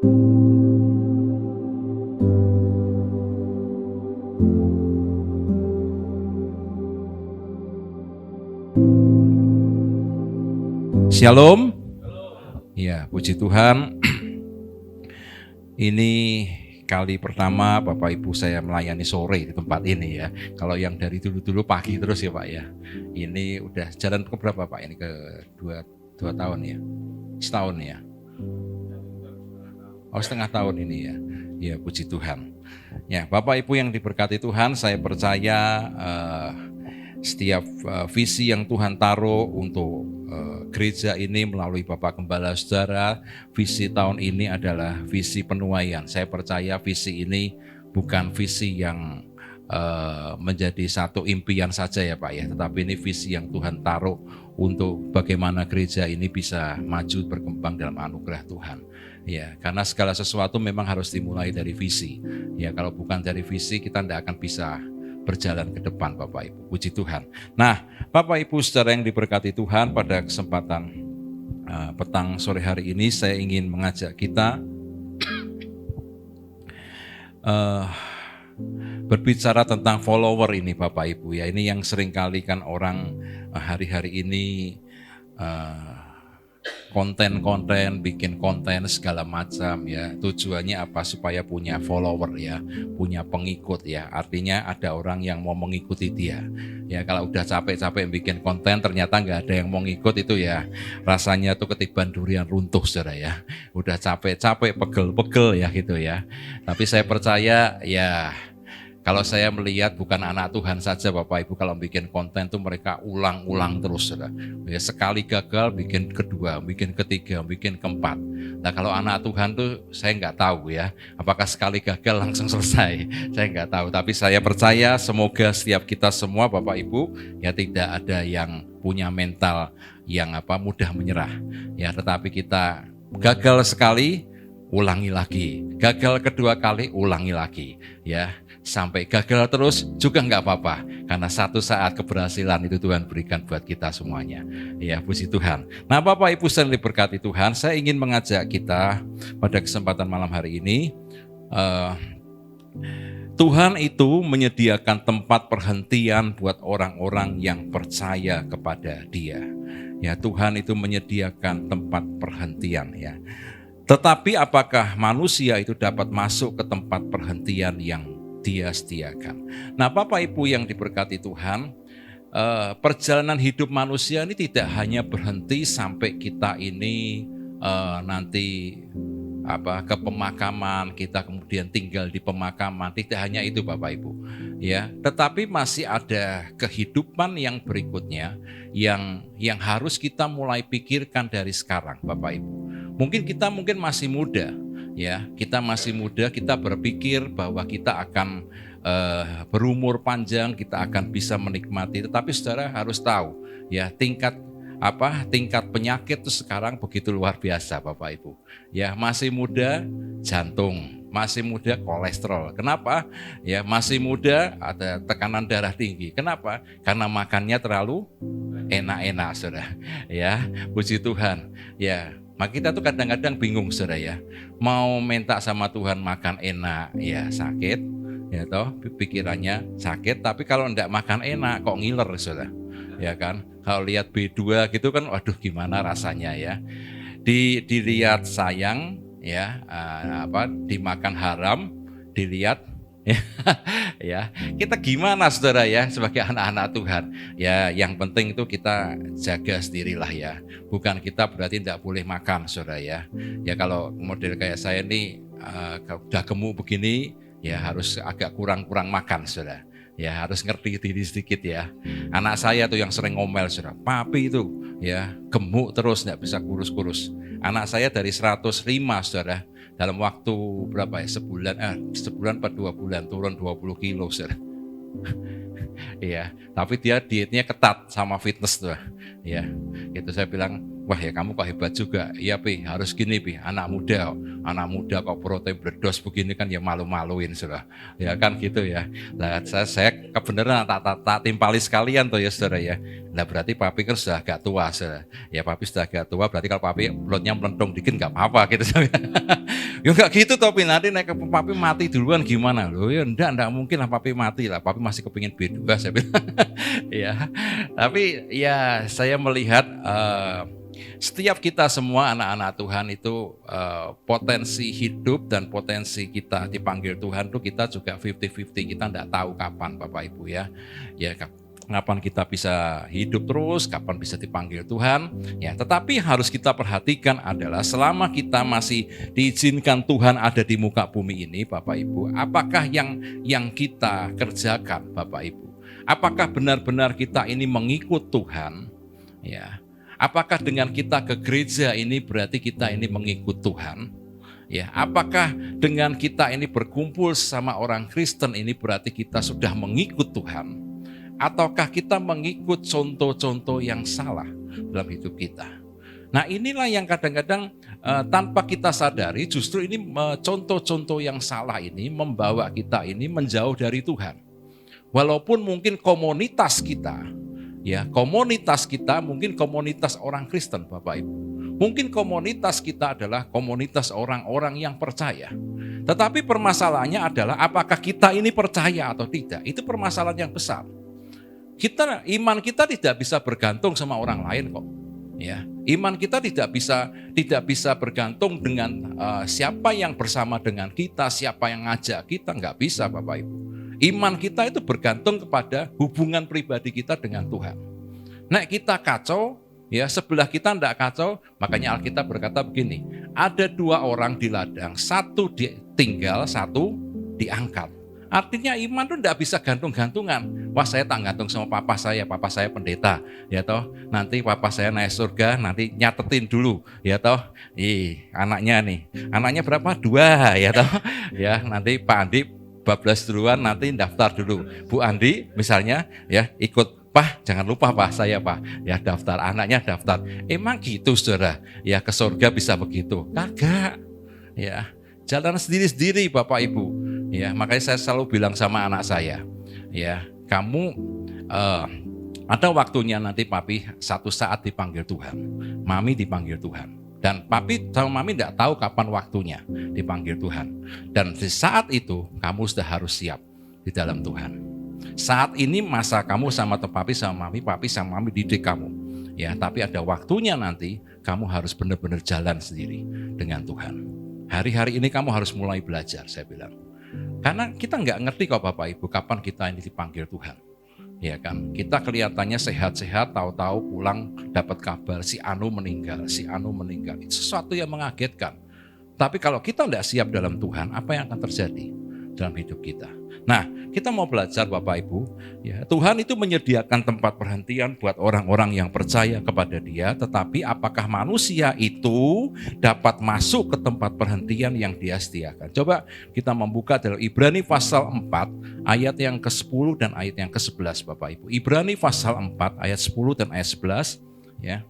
Shalom. Ya, puji Tuhan. Ini kali pertama Bapak Ibu saya melayani sore di tempat ini ya. Kalau yang dari dulu-dulu pagi terus ya Pak ya. Ini udah jalan ke berapa Pak? Ini ke 2 tahun ya. Setahun ya. Oh, setengah tahun ini ya. Ya, puji Tuhan. Ya, Bapak Ibu yang diberkati Tuhan, saya percaya setiap visi yang Tuhan taruh untuk gereja ini melalui Bapak Gembala Saudara, visi tahun ini adalah visi penuaian. Saya percaya visi ini bukan visi yang menjadi satu impian saja ya Pak ya, tetapi ini visi yang Tuhan taruh untuk bagaimana gereja ini bisa maju berkembang dalam anugerah Tuhan. Ya, karena segala sesuatu memang harus dimulai dari visi. Ya, kalau bukan dari visi kita tidak akan bisa berjalan ke depan Bapak Ibu. Puji Tuhan. Nah, Bapak Ibu saudara yang diberkati Tuhan, pada kesempatan petang sore hari ini saya ingin mengajak kita berbicara tentang follower ini Bapak Ibu ya. Ini yang seringkali kan orang hari-hari ini konten-konten, bikin konten segala macam ya. Tujuannya apa? Supaya punya follower ya, punya pengikut ya. Artinya ada orang yang mau mengikuti dia. Ya, kalau udah capek-capek bikin konten ternyata nggak ada yang mau ngikut, itu ya rasanya tuh ketiban durian runtuh saudara ya. Udah capek-capek, pegel-pegel ya gitu ya. Tapi saya percaya ya, kalau saya melihat bukan anak Tuhan saja Bapak Ibu, kalau bikin konten tuh mereka ulang-ulang terus saudara. Ya, sekali gagal bikin kedua, bikin ketiga, bikin keempat. Nah kalau anak Tuhan tuh saya nggak tahu ya, apakah sekali gagal langsung selesai, saya nggak tahu. Tapi saya percaya semoga setiap kita semua Bapak Ibu ya tidak ada yang punya mental yang mudah menyerah. Ya, tetapi kita gagal sekali, ulangi lagi. Gagal kedua kali, ulangi lagi. Ya, sampai gagal terus juga nggak apa-apa, karena satu saat keberhasilan itu Tuhan berikan buat kita semuanya. Ya, puji Tuhan. Nah Bapak Ibu yang diberkati Tuhan, saya ingin mengajak kita pada kesempatan malam hari ini, Tuhan itu menyediakan tempat perhentian buat orang-orang yang percaya kepada Dia. Ya, Tuhan itu menyediakan tempat perhentian ya. Tetapi apakah manusia itu dapat masuk ke tempat perhentian yang Dia sediakan? Nah Bapak Ibu yang diberkati Tuhan, perjalanan hidup manusia ini tidak hanya berhenti sampai kita ini nanti ke pemakaman, kita kemudian tinggal di pemakaman. Tidak hanya itu Bapak Ibu ya, tetapi masih ada kehidupan yang berikutnya yang harus kita mulai pikirkan dari sekarang Bapak Ibu. Mungkin kita masih muda ya, kita masih muda, kita berpikir bahwa kita akan berumur panjang, kita akan bisa menikmati. Tetapi saudara harus tahu ya, tingkat penyakit itu sekarang begitu luar biasa Bapak Ibu. Ya, masih muda jantung, masih muda kolesterol. Kenapa? Ya, masih muda ada tekanan darah tinggi. Kenapa? Karena makannya terlalu enak-enak saudara. Ya, puji Tuhan. Ya, maka kita tuh kadang-kadang bingung saudara ya. Mau minta sama Tuhan makan enak, ya sakit. Ya toh, pikirannya sakit, tapi kalau enggak makan enak kok ngiler saudara. Ya kan? Kalau lihat B2 gitu kan, waduh gimana rasanya ya. Dilihat sayang ya, dimakan haram, dilihat ya, kita gimana saudara ya sebagai anak-anak Tuhan ya. Yang penting itu kita jaga sendirilah ya, bukan kita berarti tidak boleh makan saudara ya. Ya kalau model kayak saya nih udah gemuk begini ya, harus agak kurang makan saudara ya, harus ngerti diri sedikit ya. Anak saya tuh yang sering ngomel saudara, papi itu ya gemuk terus tidak bisa kurus. Anak saya dari 105 saudara, dalam waktu berapa ya, sebulan atau 2 bulan turun 20 kilo saudara. Iya, tapi dia dietnya ketat sama fitness tuh. Ya, itu saya bilang, wah ya kamu kok hebat juga. Iya Pi, harus gini Pi, anak muda kok protein berdos begini kan ya malu-maluin saudara. Ya kan gitu ya. Nah saya kebenaran tak timpali sekalian tuh ya saudara ya. Nah berarti papi kan sudah agak tua saudara. Ya papi sudah agak tua, berarti kalau papi perutnya melentung dikit nggak apa-apa gitu saudara. Ya enggak gitu tapi nanti naik ke papi mati duluan gimana loh? Ya enggak mungkin lah papi mati lah. Papi masih kepingin B2 saya bilang. Ya. Tapi ya saya melihat setiap kita semua anak-anak Tuhan itu potensi hidup dan potensi kita dipanggil Tuhan itu kita juga 50-50. Kita enggak tahu kapan Bapak Ibu ya. Ya kapan kita bisa hidup terus, kapan bisa dipanggil Tuhan. Ya, tetapi harus kita perhatikan adalah selama kita masih diizinkan Tuhan ada di muka bumi ini, Bapak Ibu, apakah yang kita kerjakan, Bapak Ibu? Apakah benar-benar kita ini mengikut Tuhan? Ya. Apakah dengan kita ke gereja ini berarti kita ini mengikut Tuhan? Ya, apakah dengan kita ini berkumpul sama orang Kristen ini berarti kita sudah mengikut Tuhan? Ataukah kita mengikut contoh-contoh yang salah dalam hidup kita? Nah inilah yang kadang-kadang tanpa kita sadari justru ini contoh-contoh yang salah ini membawa kita ini menjauh dari Tuhan. Walaupun mungkin komunitas kita mungkin komunitas orang Kristen Bapak Ibu. Mungkin komunitas kita adalah komunitas orang-orang yang percaya. Tetapi permasalahannya adalah apakah kita ini percaya atau tidak? Itu permasalahan yang besar. Iman kita tidak bisa bergantung sama orang lain kok. Ya, iman kita tidak bisa bergantung dengan siapa yang bersama dengan kita, siapa yang ngajak kita, nggak bisa Bapak Ibu. Iman kita itu bergantung kepada hubungan pribadi kita dengan Tuhan. Nah, kita kacau, ya sebelah kita enggak kacau, makanya Alkitab berkata begini, ada 2 orang di ladang, satu ditinggal, satu diangkat. Artinya iman itu enggak bisa gantung-gantungan. Wah saya tak gantung sama papa saya pendeta, ya toh. Nanti papa saya naik surga, nanti nyatetin dulu, ya toh. Anaknya berapa? 2, ya toh. Ya nanti Pak Andi bablas duluan, nanti daftar dulu. Bu Andi misalnya, ya ikut. Pak, jangan lupa Pak, saya Pak, ya daftar, anaknya daftar. Emang gitu saudara, ya ke surga bisa begitu? Kagak, ya jalan sendiri-sendiri Bapak Ibu. Ya, makanya saya selalu bilang sama anak saya, ya kamu ada waktunya nanti papi satu saat dipanggil Tuhan, mami dipanggil Tuhan, dan papi sama mami tidak tahu kapan waktunya dipanggil Tuhan. Dan di saat itu kamu sudah harus siap di dalam Tuhan. Saat ini masa kamu sama papi sama mami didik kamu, ya. Tapi ada waktunya nanti kamu harus benar-benar jalan sendiri dengan Tuhan. Hari-hari ini kamu harus mulai belajar, saya bilang. Karena kita nggak ngerti kok Bapak Ibu kapan kita ini dipanggil Tuhan. Ya kan, kita kelihatannya sehat-sehat, tahu-tahu pulang dapat kabar si Anu meninggal. Itu sesuatu yang mengagetkan. Tapi kalau kita nggak siap dalam Tuhan, apa yang akan terjadi dalam hidup kita? Nah, kita mau belajar Bapak Ibu, ya, Tuhan itu menyediakan tempat perhentian buat orang-orang yang percaya kepada Dia, tetapi apakah manusia itu dapat masuk ke tempat perhentian yang Dia sediakan? Coba kita membuka dalam Ibrani pasal 4 ayat yang ke-10 dan ayat yang ke-11 Bapak Ibu. Ibrani pasal 4 ayat 10 dan ayat 11, ya.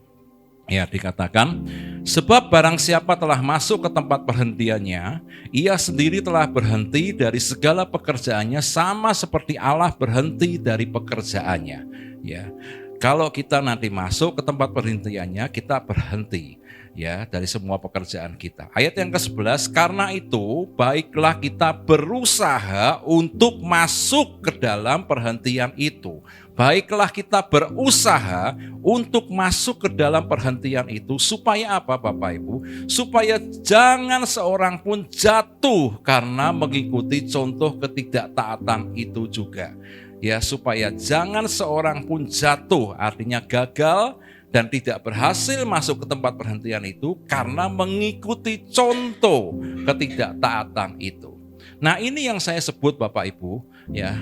Ya, dikatakan, sebab barang siapa telah masuk ke tempat perhentiannya, ia sendiri telah berhenti dari segala pekerjaannya sama seperti Allah berhenti dari pekerjaannya. Ya, kalau kita nanti masuk ke tempat perhentiannya, kita berhenti ya dari semua pekerjaan kita. Ayat yang ke-11, karena itu baiklah kita berusaha untuk masuk ke dalam perhentian itu. Baiklah kita berusaha untuk masuk ke dalam perhentian itu supaya apa Bapak Ibu? Supaya jangan seorang pun jatuh karena mengikuti contoh ketidaktaatan itu juga. Ya, supaya jangan seorang pun jatuh, artinya gagal dan tidak berhasil masuk ke tempat perhentian itu karena mengikuti contoh ketidaktaatan itu. Nah, ini yang saya sebut Bapak Ibu, ya,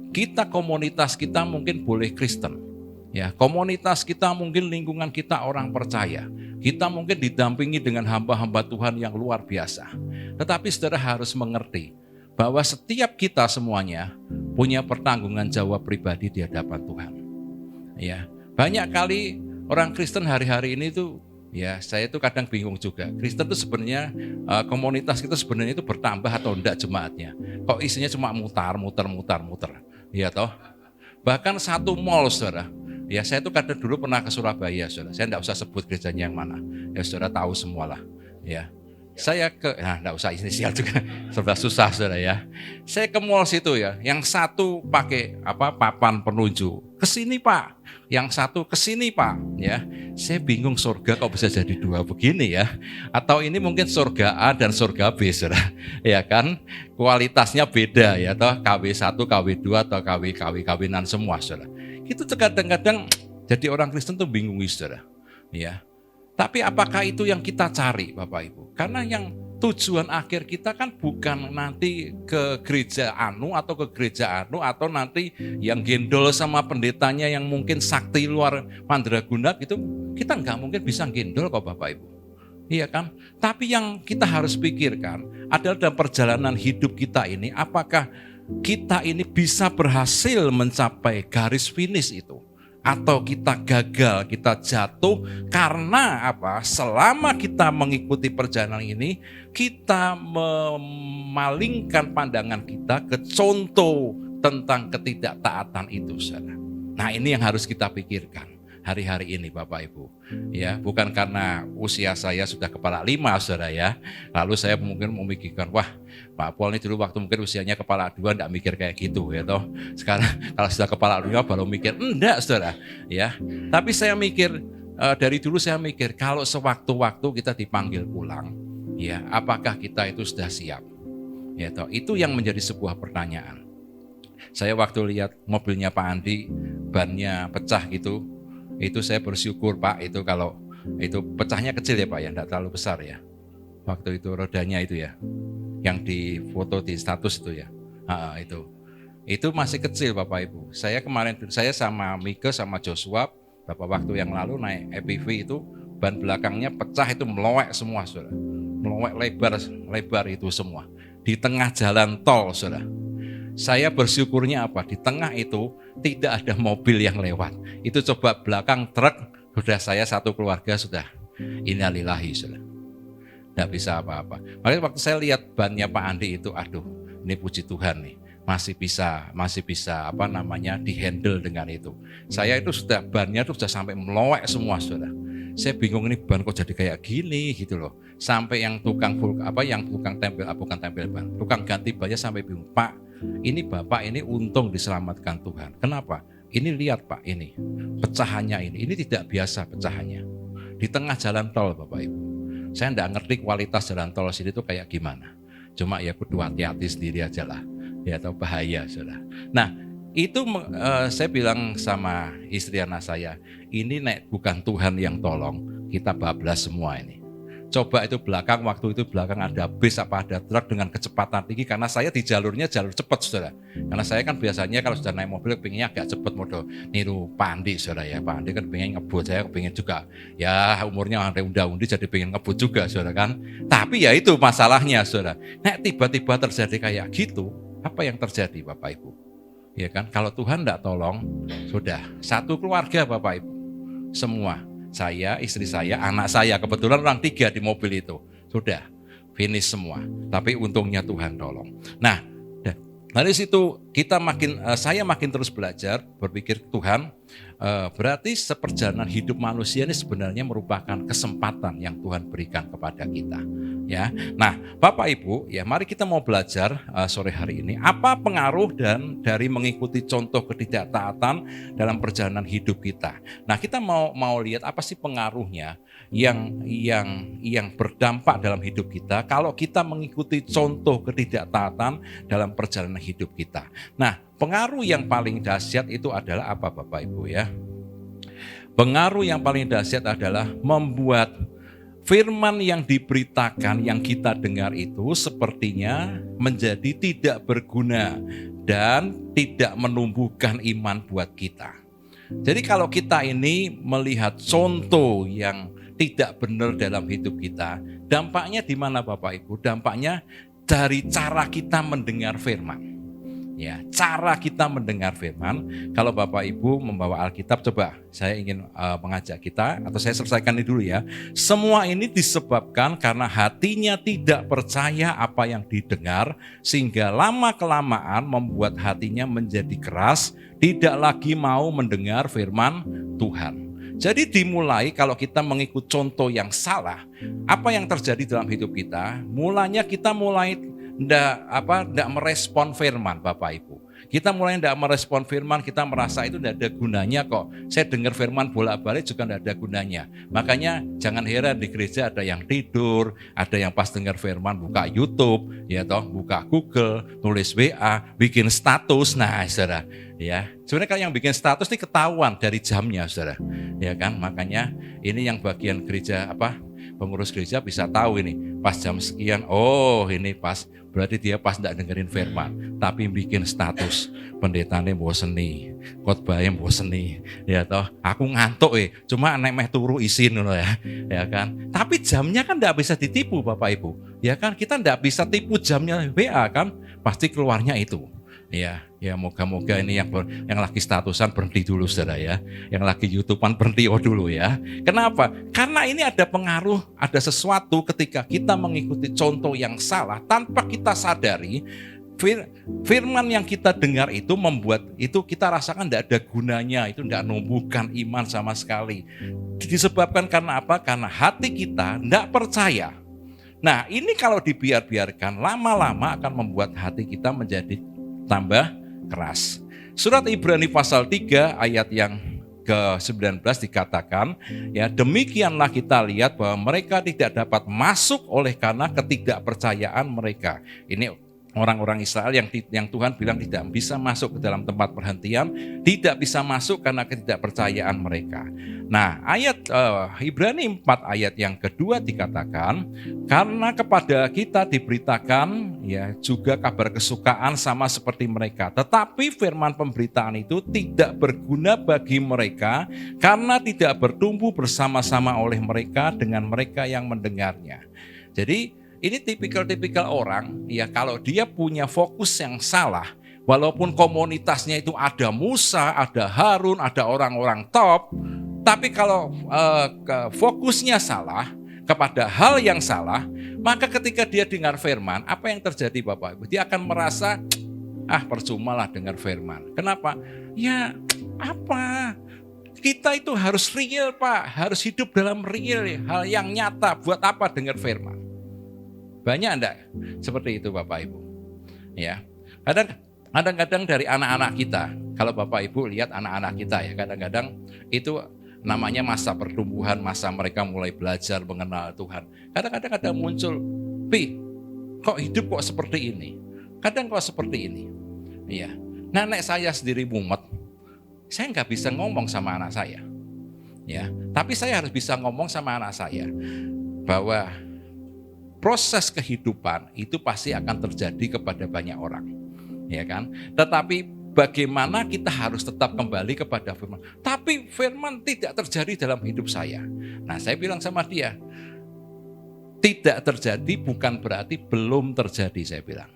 kita komunitas kita mungkin boleh Kristen, ya komunitas kita mungkin lingkungan kita orang percaya, kita mungkin didampingi dengan hamba-hamba Tuhan yang luar biasa. Tetapi saudara harus mengerti bahwa setiap kita semuanya punya pertanggungan jawab pribadi di hadapan Tuhan. Ya, banyak kali orang Kristen hari-hari ini tuh, ya saya itu kadang bingung juga. Kristen itu sebenarnya komunitas kita sebenarnya itu bertambah atau enggak jemaatnya? Kok isinya cuma mutar. Ya toh, bahkan satu mall saudara, Ya saya tuh kadang dulu pernah ke Surabaya, saudara. Saya enggak usah sebut gerejanya yang mana. Ya saudara tahu semualah. Ya. Saya enggak usah inisial juga, serba susah saudara ya. Saya ke mall situ ya, yang satu pakai papan penunjuk, kesini Pak. Yang satu kesini Pak. Ya, saya bingung surga kok bisa jadi dua begini ya. Atau ini mungkin surga A dan surga B saudara. Ya kan, kualitasnya beda ya, toh KW1, KW2 atau KW-KW-KW-an semua saudara. Itu kadang-kadang jadi orang Kristen tuh bingung saudara. Ya. Tapi apakah itu yang kita cari Bapak Ibu? Karena yang tujuan akhir kita kan bukan nanti ke gereja atau ke gereja atau nanti yang gendol sama pendetanya yang mungkin sakti luar mandraguna gitu, kita nggak mungkin bisa gendol kok Bapak Ibu. Iya kan? Tapi yang kita harus pikirkan adalah dalam perjalanan hidup kita ini, apakah kita ini bisa berhasil mencapai garis finish itu? Atau kita gagal, kita jatuh karena apa? Selama kita mengikuti perjalanan ini, kita memalingkan pandangan kita ke contoh tentang ketidaktaatan itu, saudara. Nah, ini yang harus kita pikirkan hari-hari ini, Bapak Ibu. Ya, bukan karena usia saya sudah kepala 5, saudara ya. Lalu saya mungkin memikirkan, wah, Pak Pol ini dulu waktu mungkin usianya kepala 2 enggak mikir kayak gitu ya toh. Sekarang kalau sudah kepala 2 baru mikir, enggak saudara ya. Tapi saya mikir, dari dulu saya mikir kalau sewaktu-waktu kita dipanggil pulang, ya apakah kita itu sudah siap? Ya toh, itu yang menjadi sebuah pertanyaan. Saya waktu lihat mobilnya Pak Andi, bannya pecah gitu, itu saya bersyukur Pak, itu kalau itu pecahnya kecil ya Pak ya, enggak terlalu besar ya. Waktu itu rodanya itu ya, yang di foto di status itu ya, itu masih kecil Bapak Ibu. Saya kemarin, saya sama Mika sama Joshua beberapa waktu yang lalu naik EPV itu, ban belakangnya pecah itu melowek semua saudara, melowek lebar itu semua di tengah jalan tol saudara. Saya bersyukurnya apa? Di tengah itu tidak ada mobil yang lewat. Itu coba belakang truk, sudah saya satu keluarga sudah innalillahi saudara. Tidak bisa apa-apa. Makanya waktu saya lihat bannya Pak Andi itu, aduh, ini puji Tuhan nih, masih bisa dihandle dengan itu. Saya itu sudah bannya itu sudah sampai melowek semua, saudara. Saya bingung ini ban kok jadi kayak gini gitu loh. Sampai yang tukang tempel ban, tukang ganti bannya sampai bingung, Pak, ini Bapak ini untung diselamatkan Tuhan. Kenapa? Ini lihat Pak, ini pecahannya ini tidak biasa pecahannya. Di tengah jalan tol Bapak Ibu. Saya enggak ngerti kualitas jalan tol sini itu kayak gimana. Cuma ya kudu hati-hati sendiri aja lah. Ya atau bahaya saudara. Nah itu saya bilang sama istri anak saya, ini bukan Tuhan yang tolong, kita bablas semua ini. Coba itu waktu itu belakang ada bis apa ada truk dengan kecepatan tinggi, karena saya di jalur cepat saudara. Karena saya kan biasanya kalau sudah naik mobil pengennya agak cepat, modal niru Pak Andi saudara ya. Pak Andi kan pengen ngebut, saya pengen juga. Ya umurnya ada unda-undi jadi pengen ngebut juga saudara kan. Tapi ya itu masalahnya saudara. Tiba-tiba terjadi kayak gitu, apa yang terjadi Bapak Ibu? Ya kan, kalau Tuhan tidak tolong, sudah satu keluarga Bapak Ibu, semua. Saya, istri saya, anak saya, kebetulan orang 3 di mobil itu. Sudah, finish semua. Tapi untungnya Tuhan tolong. Nah, dari situ saya makin terus belajar, berpikir Tuhan, berarti seperjalanan hidup manusia ini sebenarnya merupakan kesempatan yang Tuhan berikan kepada kita. Ya, nah Bapak Ibu, ya mari kita mau belajar sore hari ini apa pengaruh dari mengikuti contoh ketidaktaatan dalam perjalanan hidup kita. Nah kita mau lihat apa sih pengaruhnya yang berdampak dalam hidup kita kalau kita mengikuti contoh ketidaktaatan dalam perjalanan hidup kita. Nah pengaruh yang paling dahsyat itu adalah apa Bapak Ibu ya? Pengaruh yang paling dahsyat adalah membuat firman yang diberitakan, yang kita dengar itu sepertinya menjadi tidak berguna dan tidak menumbuhkan iman buat kita. Jadi kalau kita ini melihat contoh yang tidak benar dalam hidup kita, dampaknya di mana Bapak Ibu? Dampaknya dari cara kita mendengar firman. Ya, cara kita mendengar firman, kalau Bapak Ibu membawa Alkitab, coba saya ingin mengajak kita, atau saya selesaikan ini dulu ya. Semua ini disebabkan karena hatinya tidak percaya apa yang didengar, sehingga lama-kelamaan membuat hatinya menjadi keras, tidak lagi mau mendengar firman Tuhan. Jadi dimulai kalau kita mengikut contoh yang salah, apa yang terjadi dalam hidup kita? Mulanya kita mulai tidak merespon firman, Bapak Ibu. Kita mulai tidak merespon firman, kita merasa itu tidak ada gunanya kok. Saya dengar firman bolak-balik juga tidak ada gunanya. Makanya jangan heran di gereja ada yang tidur, ada yang pas dengar firman buka YouTube, ya toh, buka Google, tulis WA, bikin status. Nah, saudara, ya. Sebenarnya kalau yang bikin status ini ketahuan dari jamnya, saudara. Ya kan? Makanya ini yang bagian gereja pengurus gereja bisa tahu ini pas jam sekian, oh ini pas, berarti dia pas tidak dengerin firman, tapi bikin status, pendetanya boseni, khotbahnya boseni, ya toh, aku ngantuk cuma meh turu isin ya kan, tapi jamnya kan tidak bisa ditipu Bapak Ibu, ya kan, kita tidak bisa tipu jamnya WA kan, pasti keluarnya itu. Ya moga-moga ini yang lagi statusan berhenti dulu saudara ya. Yang lagi YouTubean berhenti dulu ya. Kenapa? Karena ini ada pengaruh, ada sesuatu ketika kita mengikuti contoh yang salah tanpa kita sadari. Firman yang kita dengar itu membuat itu kita rasakan tidak ada gunanya, itu tidak numbuhkan iman sama sekali. Disebabkan karena apa? Karena hati kita tidak percaya. Nah ini kalau dibiarkan lama-lama akan membuat hati kita menjadi tambah keras. Surat Ibrani pasal 3 ayat yang ke-19 dikatakan, ya demikianlah kita lihat bahwa mereka tidak dapat masuk oleh karena ketidakpercayaan mereka. Ini orang-orang Israel yang Tuhan bilang tidak bisa masuk ke dalam tempat perhentian, tidak bisa masuk karena ketidakpercayaan mereka. Nah, ayat Ibrani 4 ayat yang kedua dikatakan, karena kepada kita diberitakan ya juga kabar kesukaan sama seperti mereka, tetapi firman pemberitaan itu tidak berguna bagi mereka karena tidak bertumbuh bersama-sama oleh mereka dengan mereka yang mendengarnya. Jadi ini tipikal orang ya, kalau dia punya fokus yang salah, walaupun komunitasnya itu ada Musa, ada Harun, ada orang-orang top, tapi kalau fokusnya salah kepada hal yang salah, maka ketika dia dengar firman, apa yang terjadi Bapak Ibu? Dia akan merasa, percumalah dengar firman. Kenapa? Ya apa? Kita itu harus real Pak, harus hidup dalam real, hal yang nyata. Buat apa dengar firman? Banyak enggak seperti itu Bapak Ibu? Ya, kadang-kadang dari anak-anak kita, kalau Bapak Ibu lihat anak-anak kita ya, kadang-kadang itu namanya masa pertumbuhan, masa mereka mulai belajar mengenal Tuhan. Kadang-kadang ada muncul, kok hidup kok seperti ini? Kadang kok seperti ini. Iya. Nenek saya sendiri mumet, saya nggak bisa ngomong sama anak saya. Ya, tapi saya harus bisa ngomong sama anak saya bahwa proses kehidupan itu pasti akan terjadi kepada banyak orang, ya kan? Tetapi bagaimana kita harus tetap kembali kepada firman. Tapi firman tidak terjadi dalam hidup saya. Nah, saya bilang sama dia, tidak terjadi bukan berarti belum terjadi, saya bilang.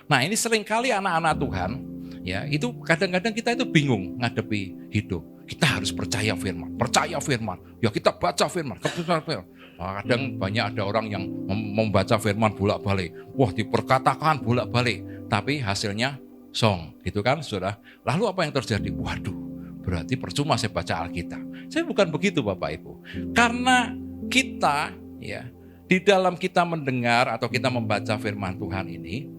Nah, ini seringkali anak-anak Tuhan, ya, itu kadang-kadang kita itu bingung ngadepi hidup. Kita harus percaya firman. Ya kita baca firman. Kadang banyak ada orang yang membaca firman bolak-balik. Wah, diperkatakan bolak-balik. Tapi hasilnya song, gitu kan, saudara. Lalu apa yang terjadi? Waduh, berarti percuma saya baca Alkitab. Saya bukan begitu Bapak Ibu. Karena kita, ya, di dalam kita mendengar atau kita membaca firman Tuhan ini,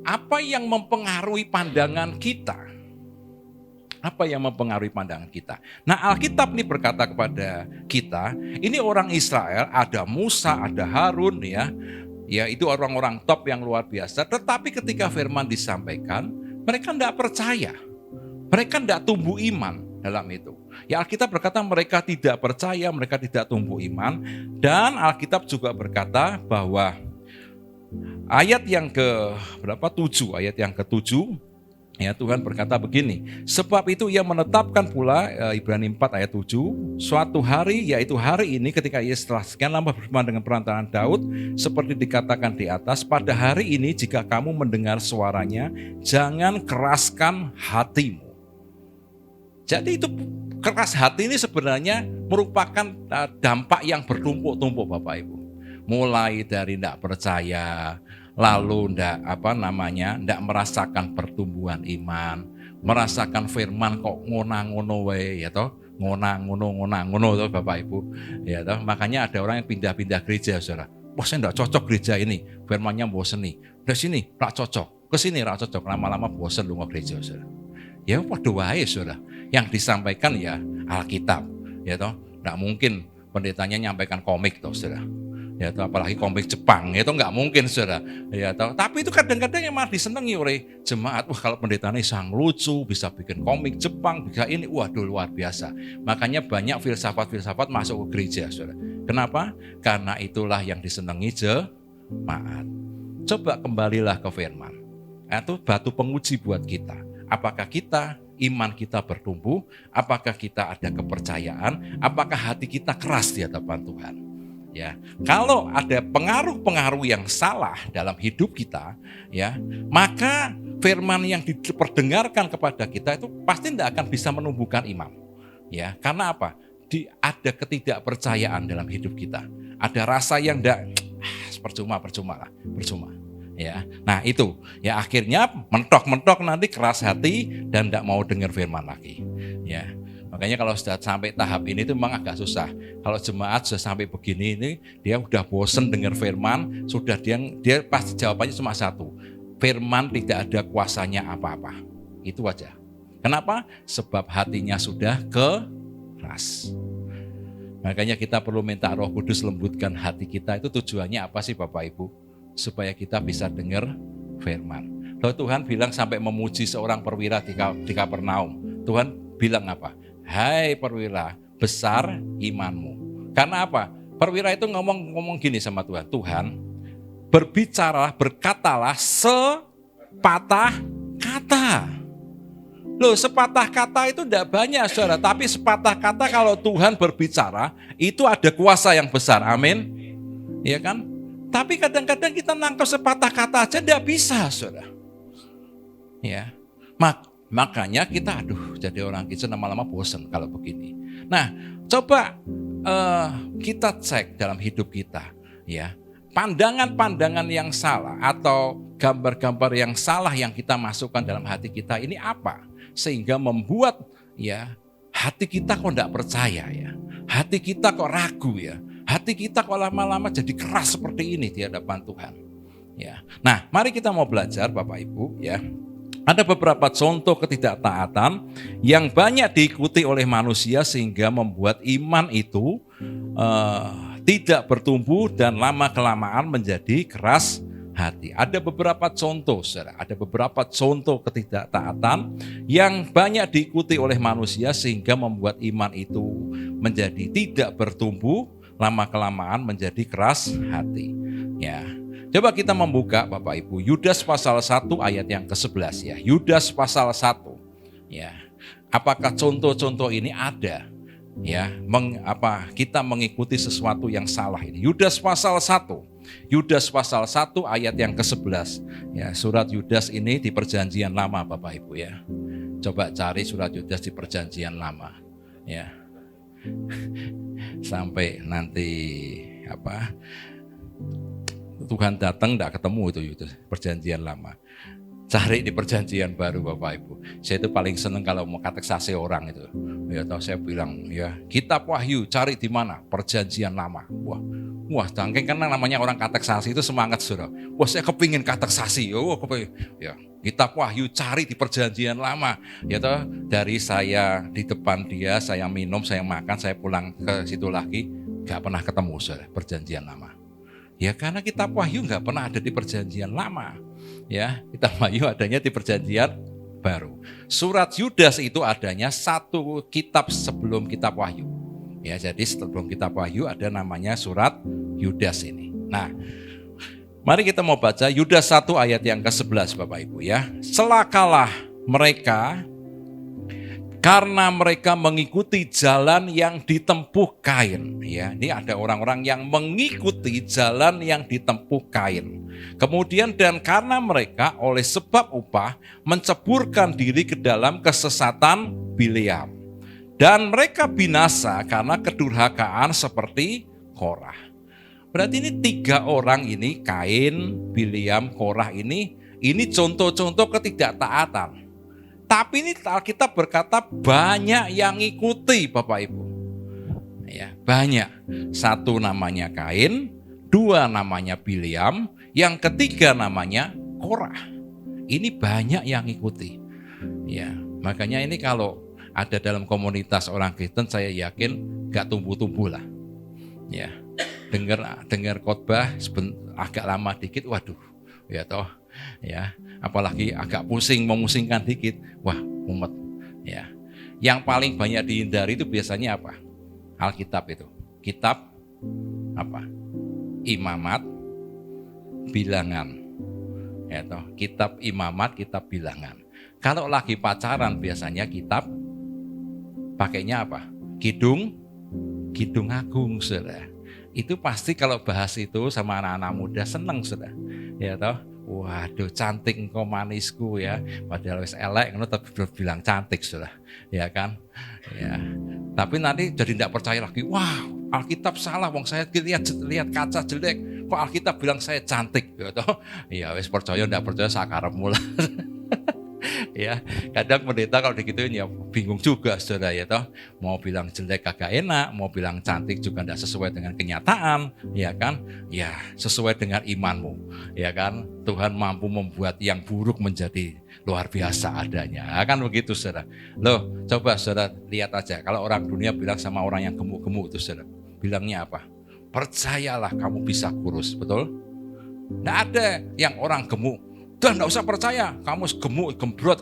apa yang mempengaruhi pandangan kita? Apa yang mempengaruhi pandangan kita? Nah, Alkitab ini berkata kepada kita, ini orang Israel, ada Musa, ada Harun, ya itu orang-orang top yang luar biasa. Tetapi ketika firman disampaikan, mereka tidak percaya. Mereka tidak tumbuh iman dalam itu. Ya, Alkitab berkata mereka tidak percaya, mereka tidak tumbuh iman. Dan Alkitab juga berkata bahwa ayat yang ke-7, Ya, Tuhan berkata begini, sebab itu ia menetapkan pula, Ibrani 4 ayat 7, suatu hari, yaitu hari ini ketika ia setelah sekian lama berfirman dengan perantaraan Daud, seperti dikatakan di atas, pada hari ini jika kamu mendengar suaranya, jangan keraskan hatimu. Jadi itu keras hati ini sebenarnya merupakan dampak yang bertumpuk-tumpuk Bapak Ibu. Mulai dari tidak percaya, lalu tidak merasakan pertumbuhan iman, merasakan firman kok ngona-ngono wae ya toh, ngona-ngono toh Bapak Ibu. Ya toh, makanya ada orang yang pindah-pindah gereja Saudara. Wah, saya enggak cocok gereja ini, firmannya bosen nih. Dari sini enggak cocok, ke sini enggak cocok, lama-lama bosen lu gereja Saudara. Ya padha wae Saudara. Yang disampaikan ya Alkitab, ya toh. Enggak mungkin pendetanya nyampaikan komik toh Saudara. Ya toh, apalagi komik Jepang, itu enggak mungkin Saudara. Ya toh. Tapi itu kadang-kadang yang malah disenangi oleh jemaat. Wah, kalau pendetanya sang lucu, bisa bikin komik Jepang, bisa ini, waduh luar biasa. Makanya banyak filsafat-filsafat masuk ke gereja Saudara. Kenapa? Karena itulah yang disenangi jemaat. Coba kembalilah ke firman. Itu batu penguji buat kita. Apakah iman kita bertumbuh? Apakah kita ada kepercayaan? Apakah hati kita keras di hadapan Tuhan? Ya, kalau ada pengaruh-pengaruh yang salah dalam hidup kita, ya, maka firman yang diperdengarkan kepada kita itu pasti tidak akan bisa menumbuhkan iman. Ya, karena apa? Ada ketidakpercayaan dalam hidup kita. Ada rasa yang percuma. Ya, nah itu, ya akhirnya mentok-mentok nanti keras hati dan tidak mau dengar firman lagi. Ya. Makanya kalau sudah sampai tahap ini itu memang agak susah. Kalau jemaat sudah sampai begini ini, dia udah bosen dengar firman, sudah dia pasti jawabannya cuma satu. Firman tidak ada kuasanya apa-apa. Itu aja. Kenapa? Sebab hatinya sudah keras. Makanya kita perlu minta Roh Kudus lembutkan hati kita. Itu tujuannya apa sih Bapak Ibu? Supaya kita bisa dengar firman. Lalu Tuhan bilang sampai memuji seorang perwira di Kapernaum. Tuhan bilang apa? Hai perwira, besar imanmu. Karena apa? Perwira itu ngomong gini sama Tuhan. Tuhan, berkatalah sepatah kata. Loh, sepatah kata itu tidak banyak Saudara. Tapi sepatah kata kalau Tuhan berbicara, itu ada kuasa yang besar. Amin. Ya kan? Tapi kadang-kadang kita nangkep sepatah kata aja tidak bisa Saudara. Ya, makanya kita jadi orang Kristen lama-lama bosan kalau begini. Nah, coba kita cek dalam hidup kita, ya. Pandangan-pandangan yang salah atau gambar-gambar yang salah yang kita masukkan dalam hati kita ini apa? Sehingga membuat ya hati kita kok enggak percaya ya. Hati kita kok ragu ya. Hati kita kok lama-lama jadi keras seperti ini di hadapan Tuhan. Ya. Nah, mari kita mau belajar Bapak Ibu ya. Ada beberapa contoh ketidaktaatan yang banyak diikuti oleh manusia sehingga membuat iman itu tidak bertumbuh dan lama-kelamaan menjadi keras hati. Ada beberapa contoh, saudara. Ada beberapa contoh ketidaktaatan yang banyak diikuti oleh manusia sehingga membuat iman itu menjadi tidak bertumbuh, lama-kelamaan menjadi keras hati. Ya. Coba kita membuka Bapak Ibu Yudas pasal 1 ayat yang ke-11 ya. Yudas pasal 1. Ya. Apakah contoh-contoh ini ada? Ya, kita mengikuti sesuatu yang salah ini. Yudas pasal 1. Yudas pasal 1 ayat yang ke-11. Ya, surat Yudas ini di Perjanjian Lama Bapak Ibu ya. Coba cari surat Yudas di Perjanjian Lama. Ya. Sampai nanti Tuhan datang tidak ketemu itu Perjanjian Lama. Cari di Perjanjian Baru Bapak Ibu. Saya itu paling senang kalau mau kateksase orang itu. Ya tahu saya bilang ya kitab Wahyu cari di mana? Perjanjian Lama. Wah, dangkeng karena namanya orang kateksasi itu semangat Saudara. Wah, saya kepingin kateksasi. Ya, kitab Wahyu cari di Perjanjian Lama. Ya toh, dari saya di depan dia, saya minum, saya makan, saya pulang ke situ lagi, enggak pernah ketemu Saudara Perjanjian Lama. Ya karena kitab Wahyu enggak pernah ada di Perjanjian Lama. Ya, kitab Wahyu adanya di Perjanjian Baru. Surat Yudas itu adanya satu kitab sebelum kitab Wahyu. Ya, jadi sebelum kitab Wahyu ada namanya surat Yudas ini. Nah, mari kita mau baca Yudas 1 ayat yang ke-11 Bapak Ibu ya. Celakalah mereka karena mereka mengikuti jalan yang ditempuh Kain. Ya, ini ada orang-orang yang mengikuti jalan yang ditempuh Kain. Kemudian dan karena mereka oleh sebab upah menceburkan diri ke dalam kesesatan Bileam. Dan mereka binasa karena kedurhakaan seperti Korah. Berarti ini 3 orang ini, Kain, Bileam, Korah ini contoh-contoh ketidaktaatan. Tapi ini Alkitab berkata banyak yang ngikuti Bapak Ibu. Ya, banyak. 1 namanya Kain, 2 namanya Bileam, yang ketiga namanya Korah. Ini banyak yang ngikuti. Ya, makanya ini kalau ada dalam komunitas orang Kristen, saya yakin gak tumbuh-tumbuh lah. Ya, dengar khotbah agak lama dikit, waduh, ya toh, ya. Apalagi agak pusing, memusingkan dikit, wah mumet. Ya, yang paling banyak dihindari itu biasanya apa? Alkitab itu, kitab apa? Imamat, bilangan. Ya toh, kitab Imamat, kitab bilangan. Kalau lagi pacaran biasanya kitab pakainya apa? Kidung Agung, saudara. Itu pasti kalau bahas itu sama anak-anak muda seneng, saudara. Ya toh. Waduh, cantik engkau manisku ya. Padahal wis elek ngono tapi bilang cantik sudah. Ya kan? Ya. Tapi nanti jadi tidak percaya lagi. Wah, Alkitab salah, wong saya lihat kaca jelek. Kok Alkitab bilang saya cantik gitu. Ya wis percaya ndak percaya sakarepmu lah. Ya, kadang pendeta kalau digituin ya bingung juga saudara ya toh. Mau bilang jelek kagak enak, mau bilang cantik juga tidak sesuai dengan kenyataan, ya kan? Ya, sesuai dengan imanmu, ya kan? Tuhan mampu membuat yang buruk menjadi luar biasa adanya, kan begitu saudara. Loh, coba saudara lihat aja kalau orang dunia bilang sama orang yang gemuk-gemuk itu saudara, bilangnya apa? Percayalah kamu bisa kurus, betul? Nggak ada yang orang gemuk dan nggak usah percaya, kamu gemuk, gembrot.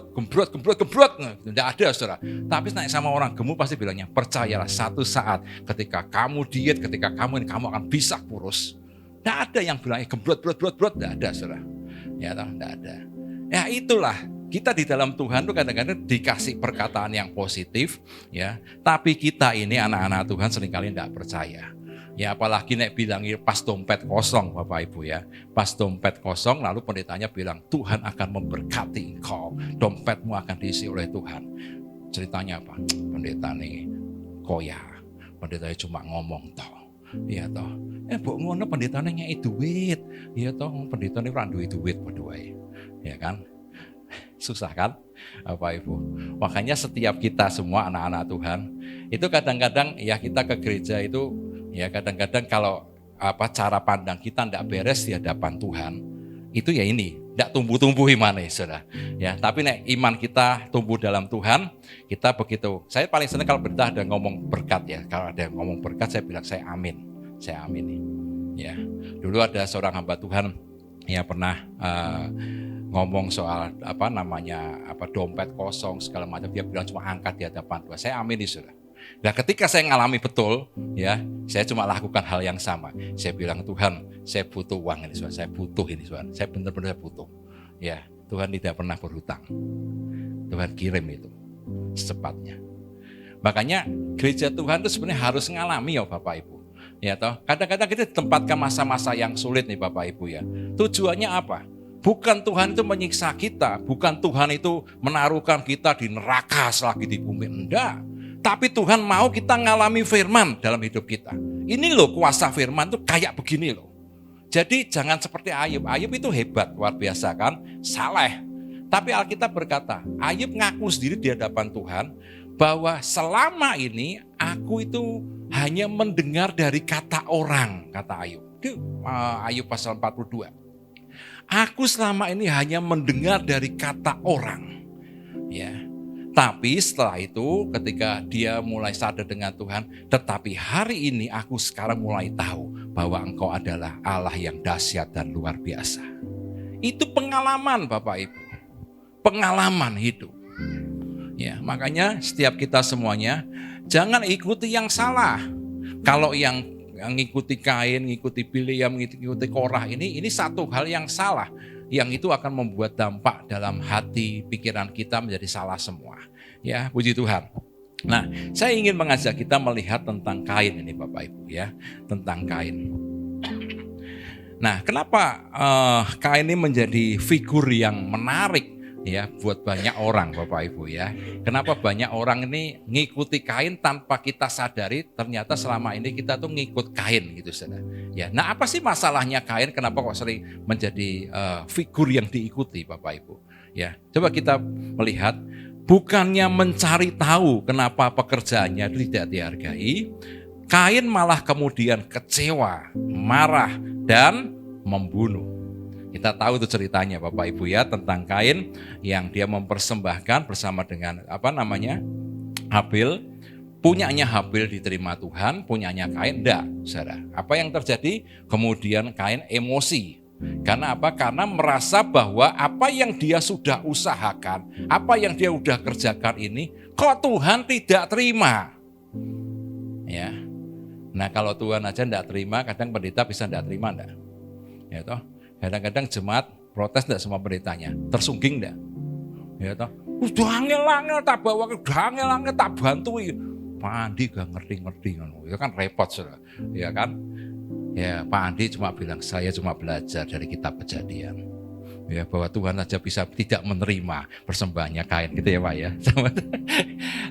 Nggak ada, saudara. Tapi naik sama orang gemuk pasti bilangnya, percayalah satu saat ketika kamu diet, ketika kamu akan bisa kurus. Nggak ada yang bilangnya gembrot, nggak ada, saudara. Ya, nggak ada. Ya itulah, kita di dalam Tuhan tuh kadang-kadang dikasih perkataan yang positif, ya. Tapi kita ini anak-anak Tuhan seringkali nggak percaya. Ya apalagi nek bilangnya pas dompet kosong Bapak Ibu ya. Pas dompet kosong lalu pendetanya bilang Tuhan akan memberkati engkau. Dompetmu akan diisi oleh Tuhan. Ceritanya apa? Pendeta nih koya. Pendetanya cuma ngomong toh. Iya toh. Mbok ngono pendetanya ngei duit. Iya toh pendetanya ora duwe duit padha wae. Ya kan? Susah kan? Bapak Ibu. Makanya setiap kita semua anak-anak Tuhan itu kadang-kadang ya kita ke gereja itu ya kadang-kadang kalau cara pandang kita tidak beres di hadapan Tuhan, itu ya ini, tidak tumbuh-tumbuh imannya, saudara. Ya, tapi nek iman kita tumbuh dalam Tuhan, kita begitu. Saya paling senang kalau berita ada ngomong berkat ya. Kalau ada ngomong berkat, saya bilang saya amin nih. Ya, dulu ada seorang hamba Tuhan yang pernah ngomong soal dompet kosong segala macam. Dia bilang cuma angkat di hadapan Tuhan. Saya amin nih, saudara. Nah ketika saya ngalami betul, ya saya cuma lakukan hal yang sama. Saya bilang Tuhan, saya butuh uang ini, saya butuh ini, saya benar-benar butuh. Ya Tuhan tidak pernah berhutang. Tuhan kirim itu secepatnya. Makanya gereja Tuhan itu sebenarnya harus ngalami ya Bapak Ibu. Ya toh, kadang-kadang kita ditempatkan masa-masa yang sulit nih Bapak Ibu ya. Tujuannya apa? Bukan Tuhan itu menyiksa kita, bukan Tuhan itu menaruhkan kita di neraka selagi di bumi, enggak. Tapi Tuhan mau kita ngalami firman dalam hidup kita. Ini loh kuasa firman tuh kayak begini loh. Jadi jangan seperti Ayub. Ayub itu hebat, luar biasa kan, saleh. Tapi Alkitab berkata, Ayub ngaku sendiri di hadapan Tuhan bahwa selama ini aku itu hanya mendengar dari kata orang, kata Ayub. Itu Ayub pasal 42. Aku selama ini hanya mendengar dari kata orang. Ya. Tapi setelah itu ketika dia mulai sadar dengan Tuhan, tetapi hari ini aku sekarang mulai tahu bahwa engkau adalah Allah yang dahsyat dan luar biasa. Itu pengalaman Bapak Ibu. Pengalaman hidup. Ya, makanya setiap kita semuanya jangan ikuti yang salah. Kalau yang ngikuti Kain, ngikuti Bileam, ngikuti Korah ini satu hal yang salah. yang itu akan membuat dampak dalam hati, pikiran kita menjadi salah semua. Ya, puji Tuhan. Nah, saya ingin mengajak kita melihat tentang Kain ini Bapak Ibu ya, tentang Kain. Nah, kenapa Kain ini menjadi figur yang menarik ya buat banyak orang Bapak Ibu ya. Kenapa banyak orang ini ngikuti Kain tanpa kita sadari ternyata selama ini kita tuh ngikut Kain gitu saudara. Ya, nah apa sih masalahnya Kain? Kenapa kok sering menjadi figur yang diikuti Bapak Ibu? Ya, coba kita melihat bukannya mencari tahu kenapa pekerjaannya tidak dihargai, Kain malah kemudian kecewa, marah dan membunuh. Kita tahu itu ceritanya Bapak Ibu ya tentang Kain yang dia mempersembahkan bersama dengan Habil. Punyanya Habil diterima Tuhan, punyanya Kain enggak, saudara. Apa yang terjadi? Kemudian Kain emosi. Karena apa? Karena merasa bahwa apa yang dia sudah usahakan, apa yang dia sudah kerjakan ini, kok Tuhan tidak terima? Ya. Nah kalau Tuhan aja enggak terima, kadang pendeta bisa enggak terima enggak? Ya toh. Kadang-kadang jemaat protes enggak sama pendetanya, tersungging enggak? Ya toh. Udah angel-angel tak bawa, udah angel-angel tak bantu. Pak Andi gak ngerti-ngerti. Itu kan repot saudara. Ya kan? Ya Pak Andi cuma bilang saya cuma belajar dari kitab Kejadian. Ya bahwa Tuhan aja bisa tidak menerima persembahannya Kain gitu ya Pak ya.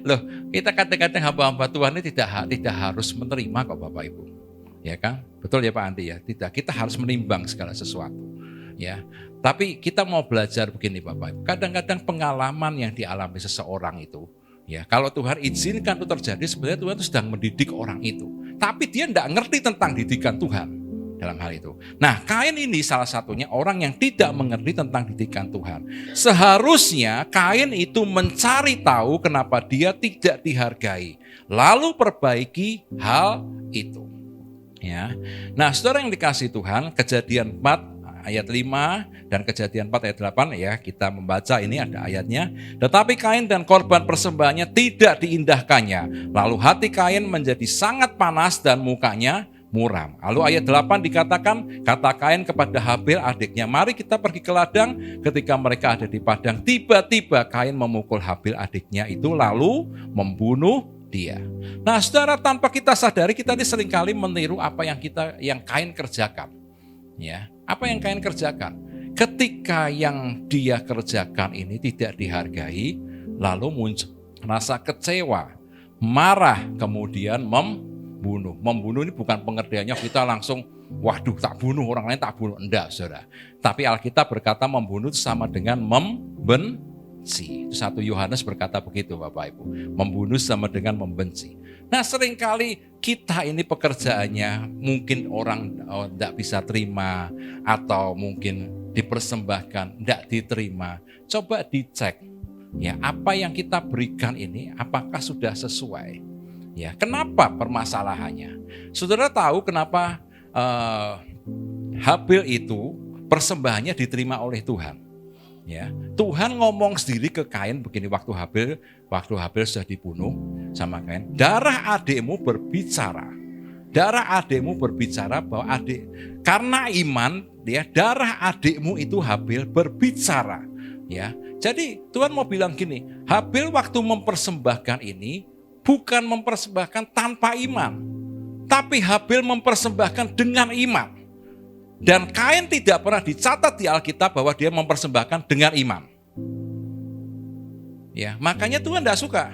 Loh, kita kadang-kadang hamba-hamba Tuhan ini tidak harus menerima kok Bapak Ibu. Ya kan? Betul ya Pak Andi ya? Tidak, kita harus menimbang segala sesuatu. Ya. Tapi kita mau belajar begini Bapak Ibu. Kadang-kadang pengalaman yang dialami seseorang itu, ya, kalau Tuhan izinkan itu terjadi, sebenarnya Tuhan itu sedang mendidik orang itu. Tapi dia tidak ngerti tentang didikan Tuhan dalam hal itu. Nah, Kain ini salah satunya orang yang tidak mengerti tentang didikan Tuhan. Seharusnya Kain itu mencari tahu kenapa dia tidak dihargai, lalu perbaiki hal itu. Ya. Nah, saudara yang dikasihi Tuhan, Kejadian 4 ayat 5 dan Kejadian 4 ayat 8 ya, kita membaca ini ada ayatnya. Tetapi Kain dan korban persembahannya tidak diindahkannya. Lalu hati Kain menjadi sangat panas dan mukanya muram. Lalu ayat 8 dikatakan, kata Kain kepada Habil adiknya, mari kita pergi ke ladang. Ketika mereka ada di padang, tiba-tiba Kain memukul Habil adiknya itu lalu membunuh dia. Nah, saudara, tanpa kita sadari kita ini seringkali meniru apa yang Kain kerjakan. Ya, apa yang Kain kerjakan? Ketika yang dia kerjakan ini tidak dihargai, lalu muncul rasa kecewa, marah, kemudian membunuh. Membunuh ini bukan pengertiannya kita langsung, waduh tak bunuh, orang lain tak bunuh. Enggak, saudara. Tapi Alkitab berkata membunuh itu sama dengan membenci. 1 Yohanes berkata begitu Bapak Ibu. Membunuh sama dengan membenci. Nah seringkali kita ini pekerjaannya mungkin orang tidak bisa terima atau mungkin dipersembahkan, tidak diterima. Coba dicek ya apa yang kita berikan ini apakah sudah sesuai. Ya, kenapa permasalahannya? Saudara tahu kenapa Habil itu persembahannya diterima oleh Tuhan? Ya, Tuhan ngomong sendiri ke Kain begini waktu Habil sudah dibunuh sama Kain, darah adikmu berbicara. Darah adikmu berbicara bahwa karena iman ya, darah adikmu itu Habil berbicara. Ya, jadi Tuhan mau bilang gini, Habil waktu mempersembahkan ini bukan mempersembahkan tanpa iman, tapi Habil mempersembahkan dengan iman. Dan Kain tidak pernah dicatat di Alkitab bahwa dia mempersembahkan dengan iman. Ya, makanya Tuhan tidak suka.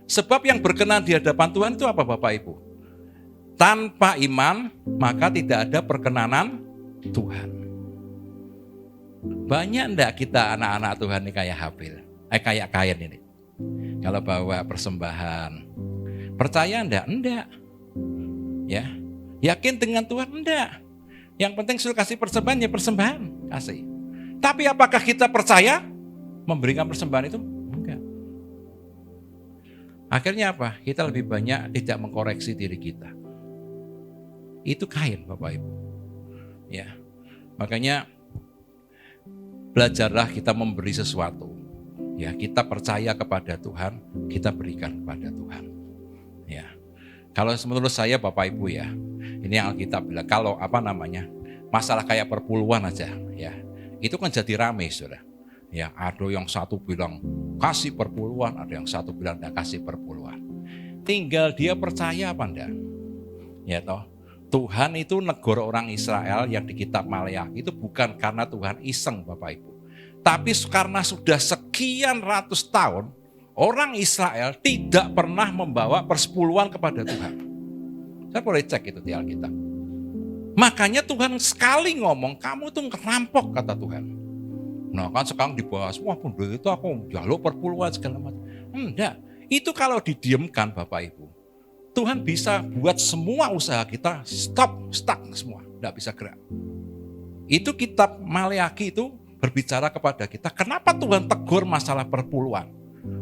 Sebab yang berkenan di hadapan Tuhan itu apa Bapak Ibu? Tanpa iman, maka tidak ada perkenanan Tuhan. Banyak enggak kita anak-anak Tuhan ini kayak Habil? Kayak Kain ini. Kalau bawa persembahan. Percaya enggak? Enggak. Ya. Yakin dengan Tuhan? Enggak. Yang penting suruh kasih persembahan, ya persembahan kasih. Tapi apakah kita percaya memberikan persembahan itu? Enggak. Akhirnya apa? Kita lebih banyak tidak mengkoreksi diri kita. Itu Kain Bapak Ibu. Ya. Makanya belajarlah kita memberi sesuatu. Ya, kita percaya kepada Tuhan, kita berikan kepada Tuhan. Ya. Kalau menurut saya Bapak Ibu ya, ini yang Alkitab bilang, kalau masalah kayak perpuluhan aja ya. itu kan jadi rame, saudara. Ya, ada yang satu bilang kasih perpuluhan, ada yang satu bilang tidak kasih perpuluhan. Tinggal dia percaya apa enggak. Ya toh, Tuhan itu negor orang Israel yang di kitab Maleakhi itu bukan karena Tuhan iseng Bapak Ibu. Tapi karena sudah sekian ratus tahun, orang Israel tidak pernah membawa persepuluhan kepada Tuhan. Saya boleh cek itu di Alkitab. Makanya Tuhan sekali ngomong, kamu tuh ngerampok kata Tuhan. Nah kan sekarang dibahas, wah pendeta itu aku jaluk perpuluhan segala macam. Enggak, itu kalau didiamkan Bapak Ibu. Tuhan bisa buat semua usaha kita stuck semua, enggak bisa gerak. Itu kitab Maleakhi itu berbicara kepada kita, kenapa Tuhan tegur masalah perpuluhan?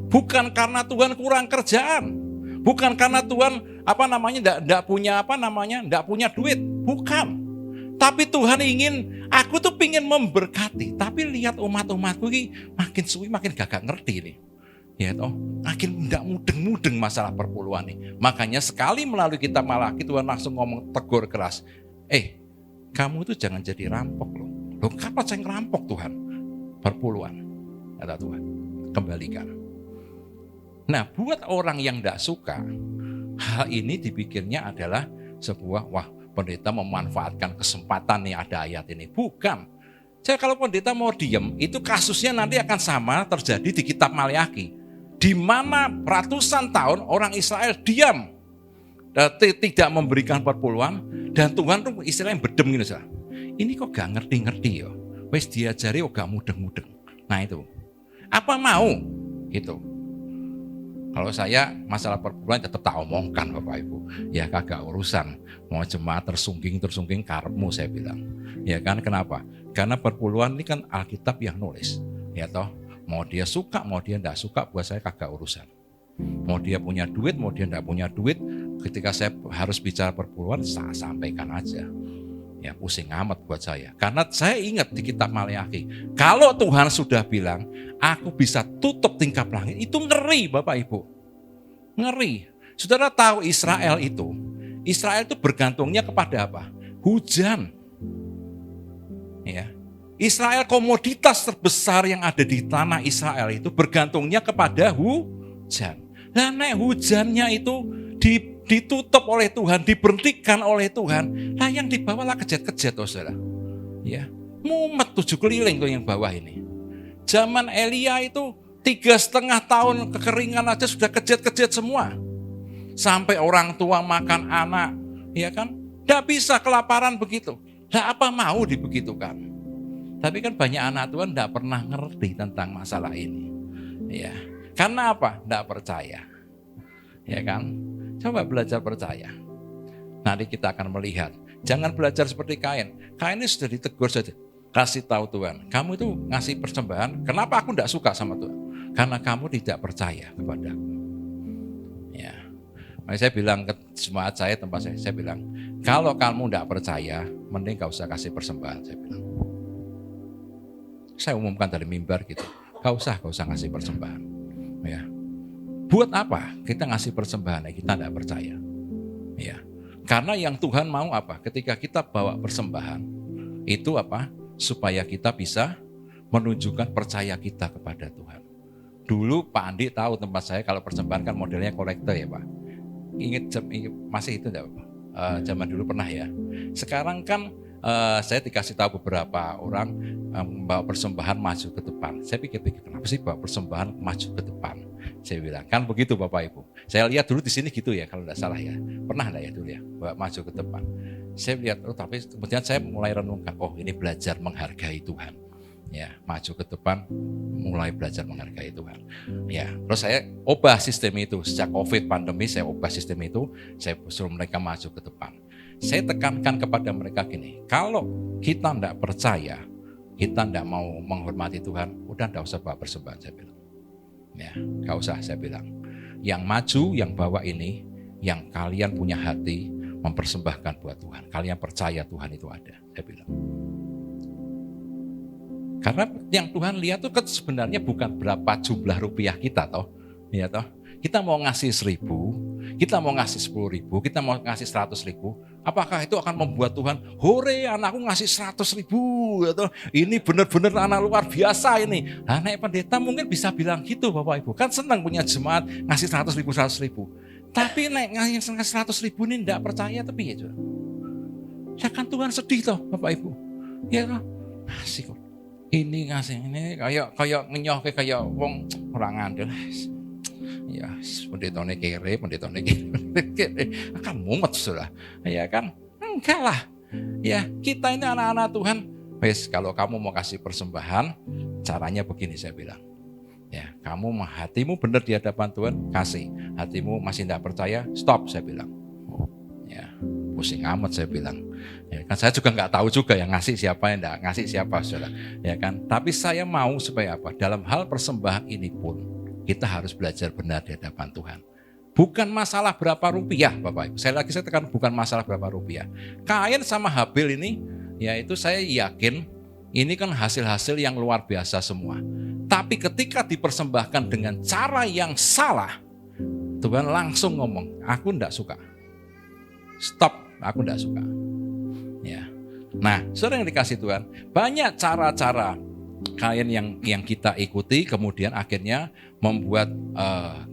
Bukan karena Tuhan kurang kerjaan. Bukan karena Tuhan enggak punya duit, bukan. Tapi Tuhan ingin, aku tuh pingin memberkati. Tapi lihat umat-umatku ini makin suwi makin gak ngerti nih. Ya toh, makin enggak mudeng-mudeng masalah perpuluhan nih. Makanya sekali melalui kitab Maleakhi Tuhan langsung ngomong tegur keras. Kamu tuh jangan jadi rampok loh. Loh, kapan saya ngerampok Tuhan? Perpuluhan, kata Tuhan. Kembalikan. Nah, buat orang yang tidak suka, hal ini dipikirnya adalah sebuah, wah pendeta memanfaatkan kesempatan nih ada ayat ini. Bukan. Jadi kalau pendeta mau diam, itu kasusnya nanti akan sama terjadi di kitab Maleakhi. Di mana ratusan tahun orang Israel diam. Tidak memberikan perpuluhan. Dan Tuhan tuh istilahnya bedem gitu. Ini kok gak ngerti-ngerti ya. Wes diajari kok gak mudeng-mudeng. Nah itu. Apa mau? Gitu. Kalau saya masalah perpuluhan tetap tak omongkan Bapak Ibu. Ya kagak urusan. Mau jemaat tersungging karepmu saya bilang. Ya kan kenapa? Karena perpuluhan ini kan Alkitab yang nulis. Ya toh. Mau dia suka, mau dia tidak suka, buat saya kagak urusan. Mau dia punya duit, mau dia tidak punya duit. Ketika saya harus bicara perpuluhan, saya sampaikan aja. Ya pusing amat buat saya. Karena saya ingat di kitab Maleakhi. Kalau Tuhan sudah bilang, aku bisa tutup tingkap langit. Itu ngeri Bapak Ibu. Ngeri. Saudara tahu Israel itu bergantungnya kepada apa? Hujan. Ya. Israel komoditas terbesar yang ada di tanah Israel itu bergantungnya kepada hujan. Dan hujannya itu ditutup oleh Tuhan, diberhentikan oleh Tuhan. Nah yang dibawalah kejat-kejat, saudara. Ya, mumet 7 keliling tuh yang bawah ini. Zaman Elia itu 3,5 tahun kekeringan aja sudah kejat-kejat semua. Sampai orang tua makan anak, ya kan? Tidak bisa kelaparan begitu. Nah apa mau dibegitukan? Tapi kan banyak anak Tuhan tidak pernah ngerti tentang masalah ini. Ya, karena apa? Tidak percaya. Ya kan? Coba belajar percaya. Nanti kita akan melihat. Jangan belajar seperti Kain. Kain ini sudah ditegur saja. Kasih tahu Tuhan, kamu itu ngasih persembahan. Kenapa aku tidak suka sama Tuhan? Karena kamu tidak percaya kepadaku. Ya. Makanya saya bilang ke jemaat saya, tempat saya bilang, kalau kamu tidak percaya, mending gak usah kasih persembahan. Saya bilang. Saya umumkan dari mimbar gitu. Gak usah ngasih persembahan. Ya. Buat apa kita ngasih persembahan? Kita tidak percaya. Ya. Karena yang Tuhan mau apa? Ketika kita bawa persembahan, itu apa? Supaya kita bisa menunjukkan percaya kita kepada Tuhan. Dulu Pak Andi tahu tempat saya kalau persembahan kan modelnya kolektor ya Pak. Ingat masih itu enggak Pak? Zaman dulu pernah ya. Sekarang kan saya dikasih tahu beberapa orang membawa persembahan maju ke depan. Saya pikir-pikir kenapa sih bawa persembahan maju ke depan? Saya bilang kan begitu Bapak Ibu. Saya lihat dulu di sini gitu ya kalau tidak salah ya. Pernah enggak ya dulu ya bawa maju ke depan. Saya lihat tapi kemudian saya mulai renungkan, oh ini belajar menghargai Tuhan. Ya, maju ke depan mulai belajar menghargai Tuhan. Ya, terus saya ubah sistem itu sejak Covid pandemi saya ubah sistem itu, saya suruh mereka maju ke depan. Saya tekankan kepada mereka gini, kalau kita tidak percaya, kita tidak mau menghormati Tuhan, udah tidak usah bawa persembahan, saya bilang. Ya, gak usah, saya bilang. Yang maju, yang bawa ini, yang kalian punya hati mempersembahkan buat Tuhan. Kalian percaya Tuhan itu ada, saya bilang. Karena yang Tuhan lihat itu kan sebenarnya bukan berapa jumlah rupiah kita toh, ya toh. Kita mau ngasih 1.000, kita mau ngasih 10.000, kita mau ngasih 100.000, Apakah itu akan membuat Tuhan, hore anakku ngasih 100.000, atau ini benar-benar anak luar biasa ini. Nah, naik pendeta mungkin bisa bilang gitu Bapak Ibu. Kan senang punya jemaat ngasih 100.000. Tapi naik ngasih 100.000 ini tidak percaya, tapi ya juga. Ya kan Tuhan sedih toh Bapak Ibu. Ya toh, ngasih kok. Ini ngasih ini kayak ngenyoh kayak wong orang andel. Ya, pendetone kere. Kamu mumet sudah. Ya kan? Enggak lah. Ya, kita ini anak-anak Tuhan. Wes, kalau kamu mau kasih persembahan, caranya begini saya bilang. Ya, kamu hatimu benar di hadapan Tuhan, kasih. Hatimu masih tidak percaya, stop saya bilang. Ya, pusing amat saya bilang. Ya kan, saya juga nggak tahu juga yang ngasih siapa, yang enggak ngasih siapa, saudara. Ya kan? Tapi saya mau supaya apa? Dalam hal persembahan ini pun kita harus belajar benar di hadapan Tuhan. Bukan masalah berapa rupiah, Bapak Ibu. Saya tekan bukan masalah berapa rupiah. Kain sama Habil ini, yaitu saya yakin ini kan hasil-hasil yang luar biasa semua. Tapi ketika dipersembahkan dengan cara yang salah, Tuhan langsung ngomong, aku enggak suka. Stop, aku enggak suka. Ya. Nah, saudara yang dikasih Tuhan, banyak cara-cara Kain yang kita ikuti kemudian akhirnya membuat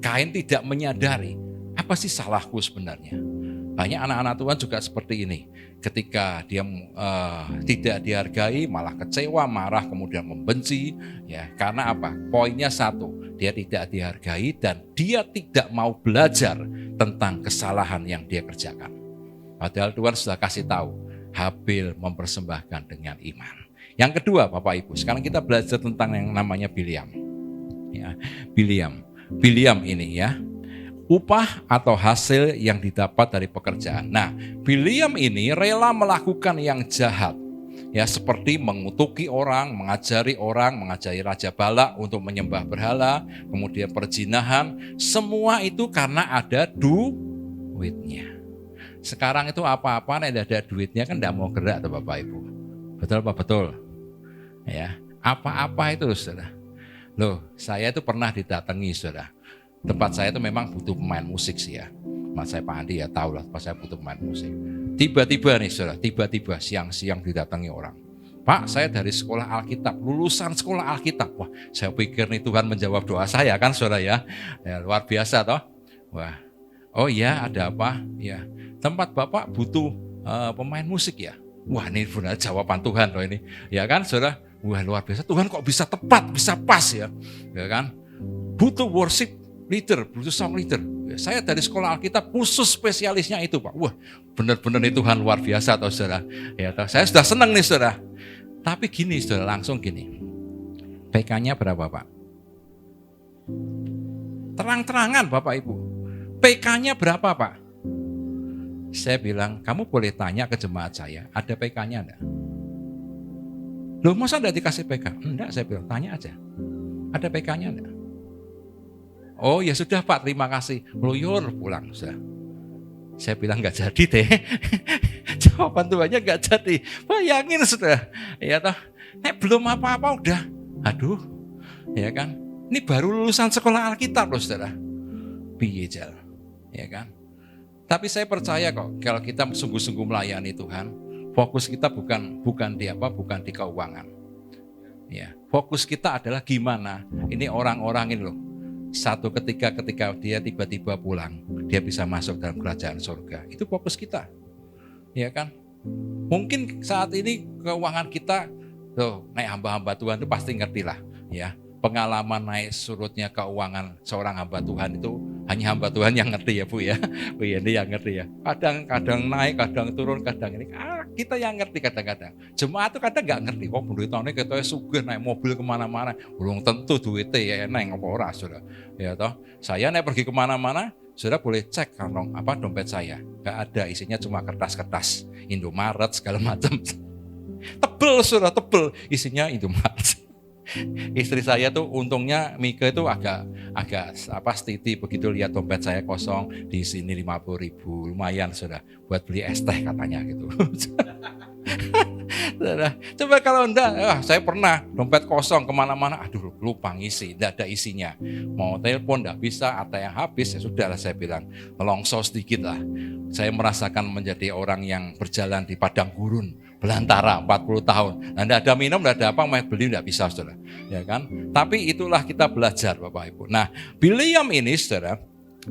Kain tidak menyadari apa sih salahku sebenarnya. Banyak anak-anak Tuhan juga seperti ini. Ketika dia tidak dihargai, malah kecewa, marah, kemudian membenci. Ya, karena apa? Poinnya satu, dia tidak dihargai dan dia tidak mau belajar tentang kesalahan yang dia kerjakan. Padahal Tuhan sudah kasih tahu, Habil mempersembahkan dengan iman. Yang kedua Bapak Ibu, sekarang kita belajar tentang yang namanya Bileam. Ya, Bileam ini ya, upah atau hasil yang didapat dari pekerjaan. Nah, Bileam ini rela melakukan yang jahat. Ya, seperti mengutuki orang, mengajari Raja Balak untuk menyembah berhala, kemudian perzinahan, semua itu karena ada duitnya. Sekarang itu apa-apa nek ada duitnya kan enggak mau gerak tuh Bapak Ibu. Betul apa betul? Ya, apa-apa itu saudara. Loh, saya itu pernah didatangi saudara. Tempat saya itu memang butuh pemain musik sih ya. Mas saya Pak Andi ya tahu lah, tempat saya butuh pemain musik. Tiba-tiba nih saudara, siang-siang didatangi orang. Pak, saya dari sekolah Alkitab, lulusan sekolah Alkitab. Wah, saya pikir nih Tuhan menjawab doa saya kan saudara ya. Ya luar biasa toh. Wah, oh iya ada apa? Ya, tempat Bapak butuh pemain musik ya. Wah, ini benar jawaban Tuhan loh ini. Ya kan, saudara? Wah, luar biasa. Tuhan kok bisa tepat, bisa pas ya. Ya kan? Butuh worship leader, butuh song leader. Ya, saya dari sekolah Alkitab khusus spesialisnya itu, Pak. Wah, benar-benar ini Tuhan luar biasa toh, saudara. Ya, toh, saya sudah senang nih, saudara. Tapi gini, saudara, langsung gini. PK-nya berapa, Pak? Terang-terangan, Bapak Ibu. PK-nya berapa, Pak? Saya bilang, kamu boleh tanya ke jemaat saya, ada PK-nya enggak? Loh, masa enggak dikasih PK? Enggak, saya bilang, tanya aja. Ada PK-nya enggak? Oh ya sudah Pak, terima kasih. Meluyur pulang. Sudah. Saya bilang enggak jadi deh. Jawaban Tuhannya enggak jadi. Bayangin sudah. Ya toh, belum apa-apa udah. Aduh, ya kan? Ini baru lulusan sekolah Alkitab loh saudara. Piye jal, ya kan? Tapi saya percaya kok kalau kita sungguh-sungguh melayani Tuhan, fokus kita bukan di keuangan. Ya, fokus kita adalah gimana ini orang-orang ini loh. Satu ketika dia tiba-tiba pulang, dia bisa masuk dalam kerajaan surga. Itu fokus kita. Ya kan? Mungkin saat ini keuangan kita tuh naik hamba-hamba Tuhan itu pasti ngerti lah, ya. Pengalaman naik surutnya keuangan seorang hamba Tuhan itu hanya hamba Tuhan yang ngerti ya Bu ya. Bu ya, ini yang ngerti ya. Kadang naik, kadang turun, kadang ini. Kita yang ngerti kadang-kadang. Jemaat itu kadang nggak ngerti. Oh pendetanya kita sugih naik mobil kemana-mana. Belum tentu duitnya ya naik apa ora saudara. Ya toh. Saya naik pergi kemana-mana, saudara boleh cek kantong dompet saya. Nggak ada, isinya cuma kertas-kertas Indomaret segala macam. Tebel saudara, tebel. Isinya Indomaret. Istri saya tuh untungnya Mika itu agak stiti begitu lihat dompet saya kosong di sini 50.000 lumayan sudah buat beli es teh katanya gitu. Coba kalau enggak, saya pernah dompet kosong kemana-mana, aduh lupa ngisi, enggak ada isinya. Mau telepon enggak bisa, ATM habis, ya sudahlah saya bilang, longso sedikit lah. Saya merasakan menjadi orang yang berjalan di padang gurun, belantara 40 tahun. Nah, enggak ada minum, enggak ada apa, mau beli enggak bisa, saudara. Ya kan? Tapi itulah kita belajar, Bapak Ibu. Nah, Bileam ini, saudara,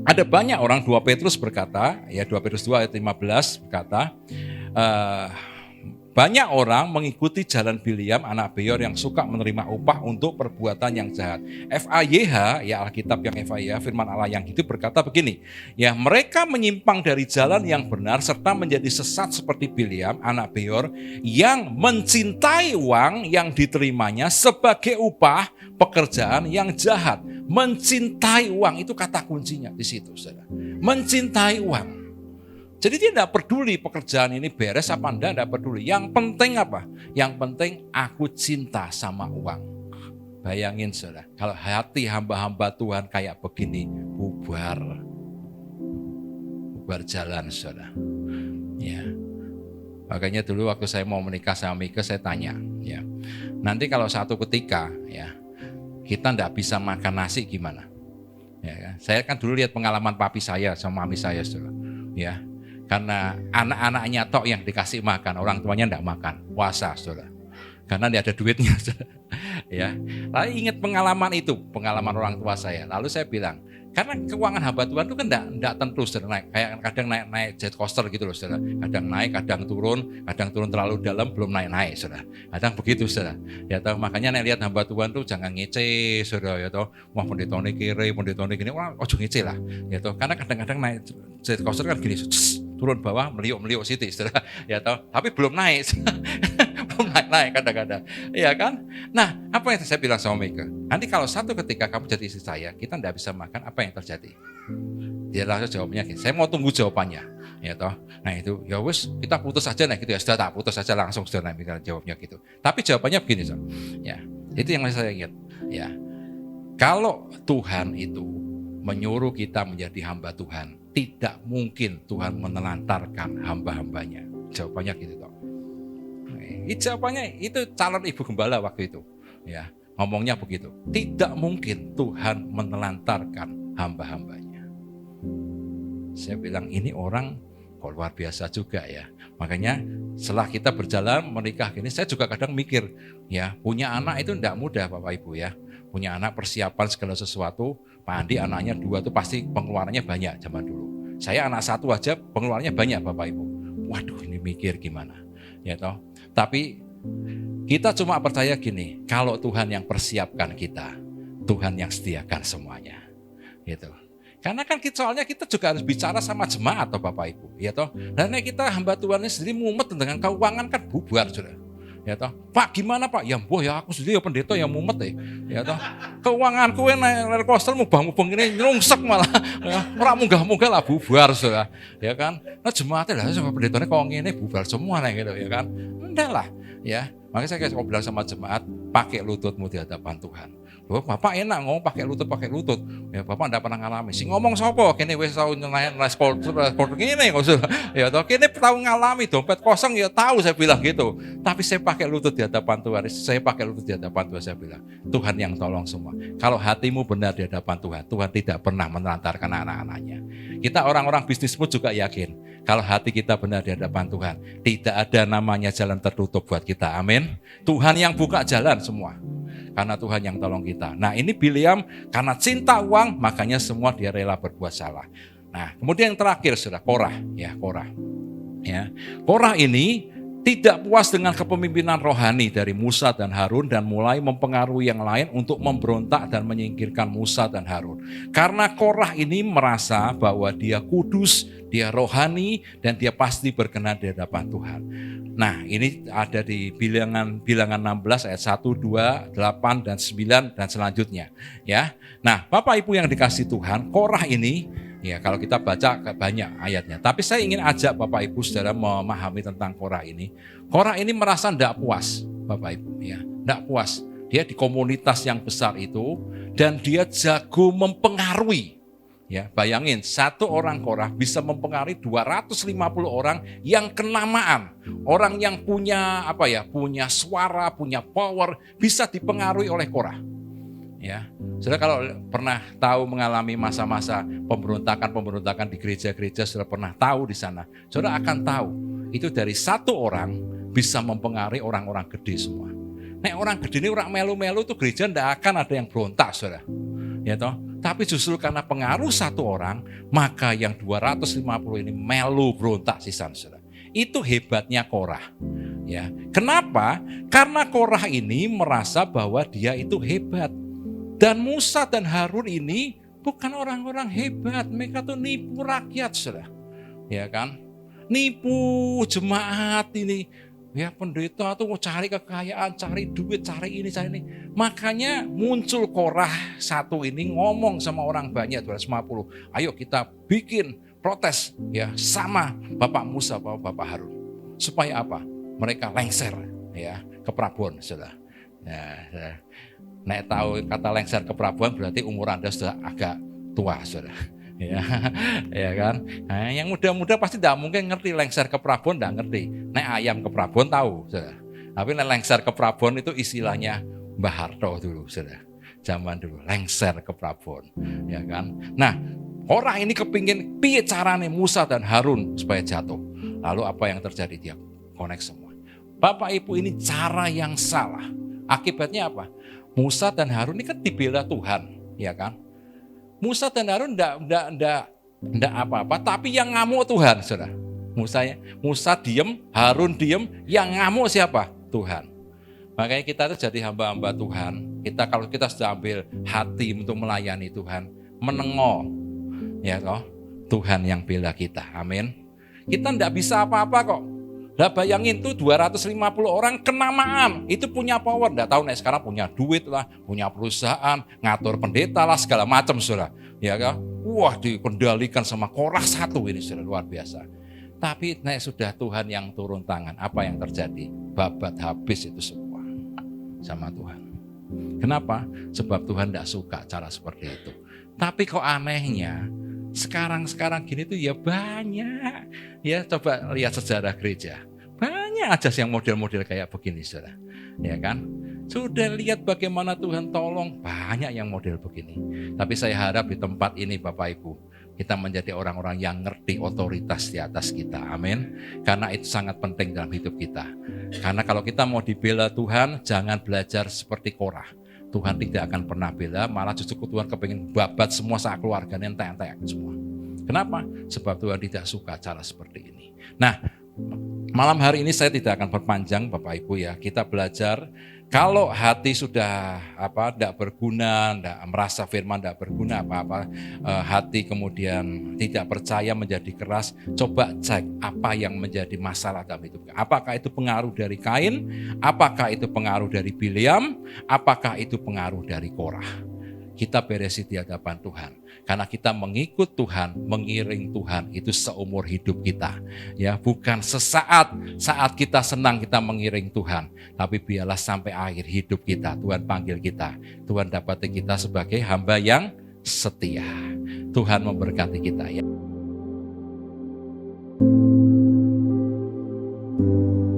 ada banyak orang, 2 Petrus berkata, ya 2 Petrus 2 ayat 15 berkata, banyak orang mengikuti jalan Bileam anak Beor yang suka menerima upah untuk perbuatan yang jahat. FAYH, ya Alkitab yang FAYH, firman Allah yang hidup berkata begini, ya mereka menyimpang dari jalan yang benar serta menjadi sesat seperti Bileam anak Beor yang mencintai uang yang diterimanya sebagai upah pekerjaan yang jahat. Mencintai uang, itu kata kuncinya di situ, saudara. Mencintai uang. Jadi dia tidak peduli pekerjaan ini beres apa enggak, tidak peduli. Yang penting apa? Yang penting aku cinta sama uang. Bayangin saudara, kalau hati hamba-hamba Tuhan kayak begini, bubar jalan saudara. Ya. Makanya dulu waktu saya mau menikah sama Mika, saya tanya, ya, nanti kalau satu ketika, ya, kita tidak bisa makan nasi gimana? Ya, saya kan dulu lihat pengalaman papi saya sama mami saya saudara. Ya. Karena anak-anaknya tok yang dikasih makan, orang tuanya enggak makan, puasa saudara. Karena tidak ada duitnya saudara. Ya. Lalu ingat pengalaman itu, pengalaman orang tua saya. Lalu saya bilang, karena keuangan hamba Tuhan itu kan enggak tentu saudara, naik. Kayak kadang naik jet coaster gitu loh saudara. Kadang naik, kadang turun terlalu dalam belum naik saudara. Kadang begitu saudara. Ya toh, makanya nek lihat hamba Tuhan tuh jangan ngece saudara ya toh. Wah pendetone kiri, pendetone gini, wah ojo ngece lah. Ya toh, karena kadang-kadang naik jet coaster kan gini, turun bawah meliuk-meliuk situ saudara. Ya toh, tapi belum naik. Belum naik kadang-kadang. Iya kan? Nah, apa yang saya bilang sama Mika? Nanti kalau satu ketika kamu jadi istri saya, kita tidak bisa makan, apa yang terjadi? Dia langsung jawabnya gini, saya mau tunggu jawabannya. Ya toh. Nah itu, ya wis kita putus aja nah gitu ya. Sudah tak putus aja langsung sudah Mika jawabnya gitu. Tapi jawabannya begini, so. Ya. Itu yang saya ingat. Ya. Kalau Tuhan itu menyuruh kita menjadi hamba Tuhan, tidak mungkin Tuhan menelantarkan hamba-hambanya. Jawabannya gitu toh. Jawabannya itu calon ibu gembala waktu itu. Ya, ngomongnya begitu. Tidak mungkin Tuhan menelantarkan hamba-hambanya. Saya bilang ini orang kok luar biasa juga ya. Makanya setelah kita berjalan menikah gini, saya juga kadang mikir, ya punya anak itu tidak mudah Bapak Ibu ya. Punya anak persiapan segala sesuatu. Pak Andi anaknya 2 tuh pasti pengeluarannya banyak zaman dulu. Saya anak 1 aja pengeluarannya banyak Bapak Ibu. Waduh ini mikir gimana. Ya toh. Tapi kita cuma percaya gini, kalau Tuhan yang persiapkan kita, Tuhan yang sediakan semuanya. Gitu. Karena kan soalnya kita juga harus bicara sama jemaat atau Bapak Ibu, ya toh. Dan kita hamba Tuhan sendiri mumet dengan keuangan kan bubar sudah. Ya toh. Pak gimana Pak? Ya mbah ya aku sendiri ya pendeta yang mumet ya. Ya toh. Keuanganku naik roller coaster mubang-mubang ini nyungsek malah. Ya, ora munggah-munggah lah bubar sudah. Ya kan? Nah jemaatnya lah sama pendetanya kok ngene bubar semua nih gitu ya kan. Enggak lah, ya. Makanya saya kayak bilang sama jemaat, pakai lututmu di hadapan Tuhan. Loh, Bapak enak ngomong pakai lutut. Ya Bapak enggak pernah ngalami. Si ngomong sapa? Kene wis tau nyenengi sport ngene kok. Ya toh, kene tau ngalami dompet kosong ya tahu saya bilang gitu. Tapi saya pakai lutut di hadapan Tuhan. Saya pakai lutut di hadapan Tuhan saya bilang, Tuhan yang tolong semua. Kalau hatimu benar di hadapan Tuhan, Tuhan tidak pernah menelantarkan anak-anaknya. Kita orang-orang bisnis pun juga yakin, kalau hati kita benar di hadapan Tuhan, tidak ada namanya jalan tertutup buat kita. Amin. Tuhan yang buka jalan semua. Karena Tuhan yang tolong kita. Nah ini Bileam karena cinta uang, makanya semua dia rela berbuat salah. Nah kemudian yang terakhir sudah Korah. Ya Korah. Ya, Korah ini tidak puas dengan kepemimpinan rohani dari Musa dan Harun dan mulai mempengaruhi yang lain untuk memberontak dan menyingkirkan Musa dan Harun. Karena Korah ini merasa bahwa dia kudus, dia rohani, dan dia pasti berkenan di hadapan Tuhan. Nah ini ada di bilangan 16 ayat 1, 2, 8, dan 9 dan selanjutnya. Ya. Nah Bapak Ibu yang dikasih Tuhan, Korah ini, ya kalau kita baca banyak ayatnya. Tapi saya ingin ajak Bapak Ibu saudara memahami tentang Korah ini. Korah ini merasa tidak puas Bapak Ibu. Ya, tidak puas. Dia di komunitas yang besar itu dan dia jago mempengaruhi. Ya, bayangin satu orang Korah bisa mempengaruhi 250 orang yang kenamaan, orang yang punya punya suara, punya power, bisa dipengaruhi oleh Korah. Ya, saudara kalau pernah tahu mengalami masa-masa pemberontakan di gereja-gereja, saudara pernah tahu di sana, saudara akan tahu itu dari satu orang bisa mempengaruhi orang-orang gede semua. Nek orang gede ini orang melu-melu tuh gereja tidak akan ada yang berontak, saudara. Ya toh, tapi justru karena pengaruh satu orang, maka yang 250 ini melu berontak sisan, saudara. Itu hebatnya Korah. Ya, kenapa? Karena Korah ini merasa bahwa dia itu hebat. Dan Musa dan Harun ini bukan orang-orang hebat, mereka tuh nipu rakyat, saudara. Ya kan? Nipu jemaat ini. Ya, pendeta tuh mau cari kekayaan, cari duit, cari ini, cari ini. Makanya muncul Korah satu ini ngomong sama orang banyak 250. Ayo kita bikin protes ya sama Bapak Musa, Bapak Harun. Supaya apa? Mereka lengser ya ke Prabon, saudara. Ya, nek tahu kata lengser ke Prabon berarti umur Anda sudah agak tua, saudara. Ya kan. Nah, yang muda-muda pasti tidak mungkin ngerti lengser ke Prabon, tidak ngerti. Nek ayam ke Prabon tahu, saudara. Tapi nek lengser ke Prabon itu istilahnya Mbah Harto dulu, saudara. Zaman dulu lengser ke Prabon, ya kan. Nah, orang ini kepingin piye carane Musa dan Harun supaya jatuh. Lalu apa yang terjadi? Dia connect semua. Bapak Ibu, ini cara yang salah. Akibatnya apa? Musa dan Harun ini kan dibela Tuhan, ya kan. Musa dan Harun enggak apa-apa, tapi yang ngamuk Tuhan, saudara. Musa diem, Harun diem, yang ngamuk siapa? Tuhan. Makanya kita itu jadi hamba-hamba Tuhan. Kalau kita sudah ambil hati untuk melayani Tuhan, menengok, ya toh, Tuhan yang bela kita. Amin. Kita enggak bisa apa-apa kok. Lah bayangin tuh 250 orang kenamaan, itu punya power, enggak tahu nih sekarang punya duit lah, punya perusahaan, ngatur pendeta lah, segala macam, saudara. Ya kan? Wah, dikendalikan sama Korah satu ini, saudara, luar biasa. Tapi nih sudah Tuhan yang turun tangan, apa yang terjadi? Babat habis itu semua sama Tuhan. Kenapa? Sebab Tuhan enggak suka cara seperti itu. Tapi kok anehnya sekarang gini tuh ya banyak. Ya coba lihat sejarah gereja. Banyak aja yang model-model kayak begini, saudara. Ya kan? Sudah lihat bagaimana Tuhan tolong, banyak yang model begini. Tapi saya harap di tempat ini Bapak Ibu, kita menjadi orang-orang yang ngerti otoritas di atas kita. Amin. Karena itu sangat penting dalam hidup kita. Karena kalau kita mau dibela Tuhan, jangan belajar seperti Korah. Tuhan tidak akan pernah bela, malah justru Tuhan kepengen babat semua saat keluarganya, entek-entek semua. Kenapa? Sebab Tuhan tidak suka cara seperti ini. Nah, malam hari ini saya tidak akan berpanjang Bapak Ibu ya. Kita belajar kalau hati sudah tidak berguna, merasa firman tidak berguna apa-apa, hati kemudian tidak percaya menjadi keras, coba cek apa yang menjadi masalah dalam hidup. Apakah itu pengaruh dari Kain? Apakah itu pengaruh dari Bileam? Apakah itu pengaruh dari Korah? Kita beresi di hadapan Tuhan. Karena kita mengikut Tuhan, mengiring Tuhan itu seumur hidup kita. Ya, bukan sesaat saat kita senang kita mengiring Tuhan, tapi biarlah sampai akhir hidup kita Tuhan panggil kita. Tuhan dapati kita sebagai hamba yang setia. Tuhan memberkati kita ya.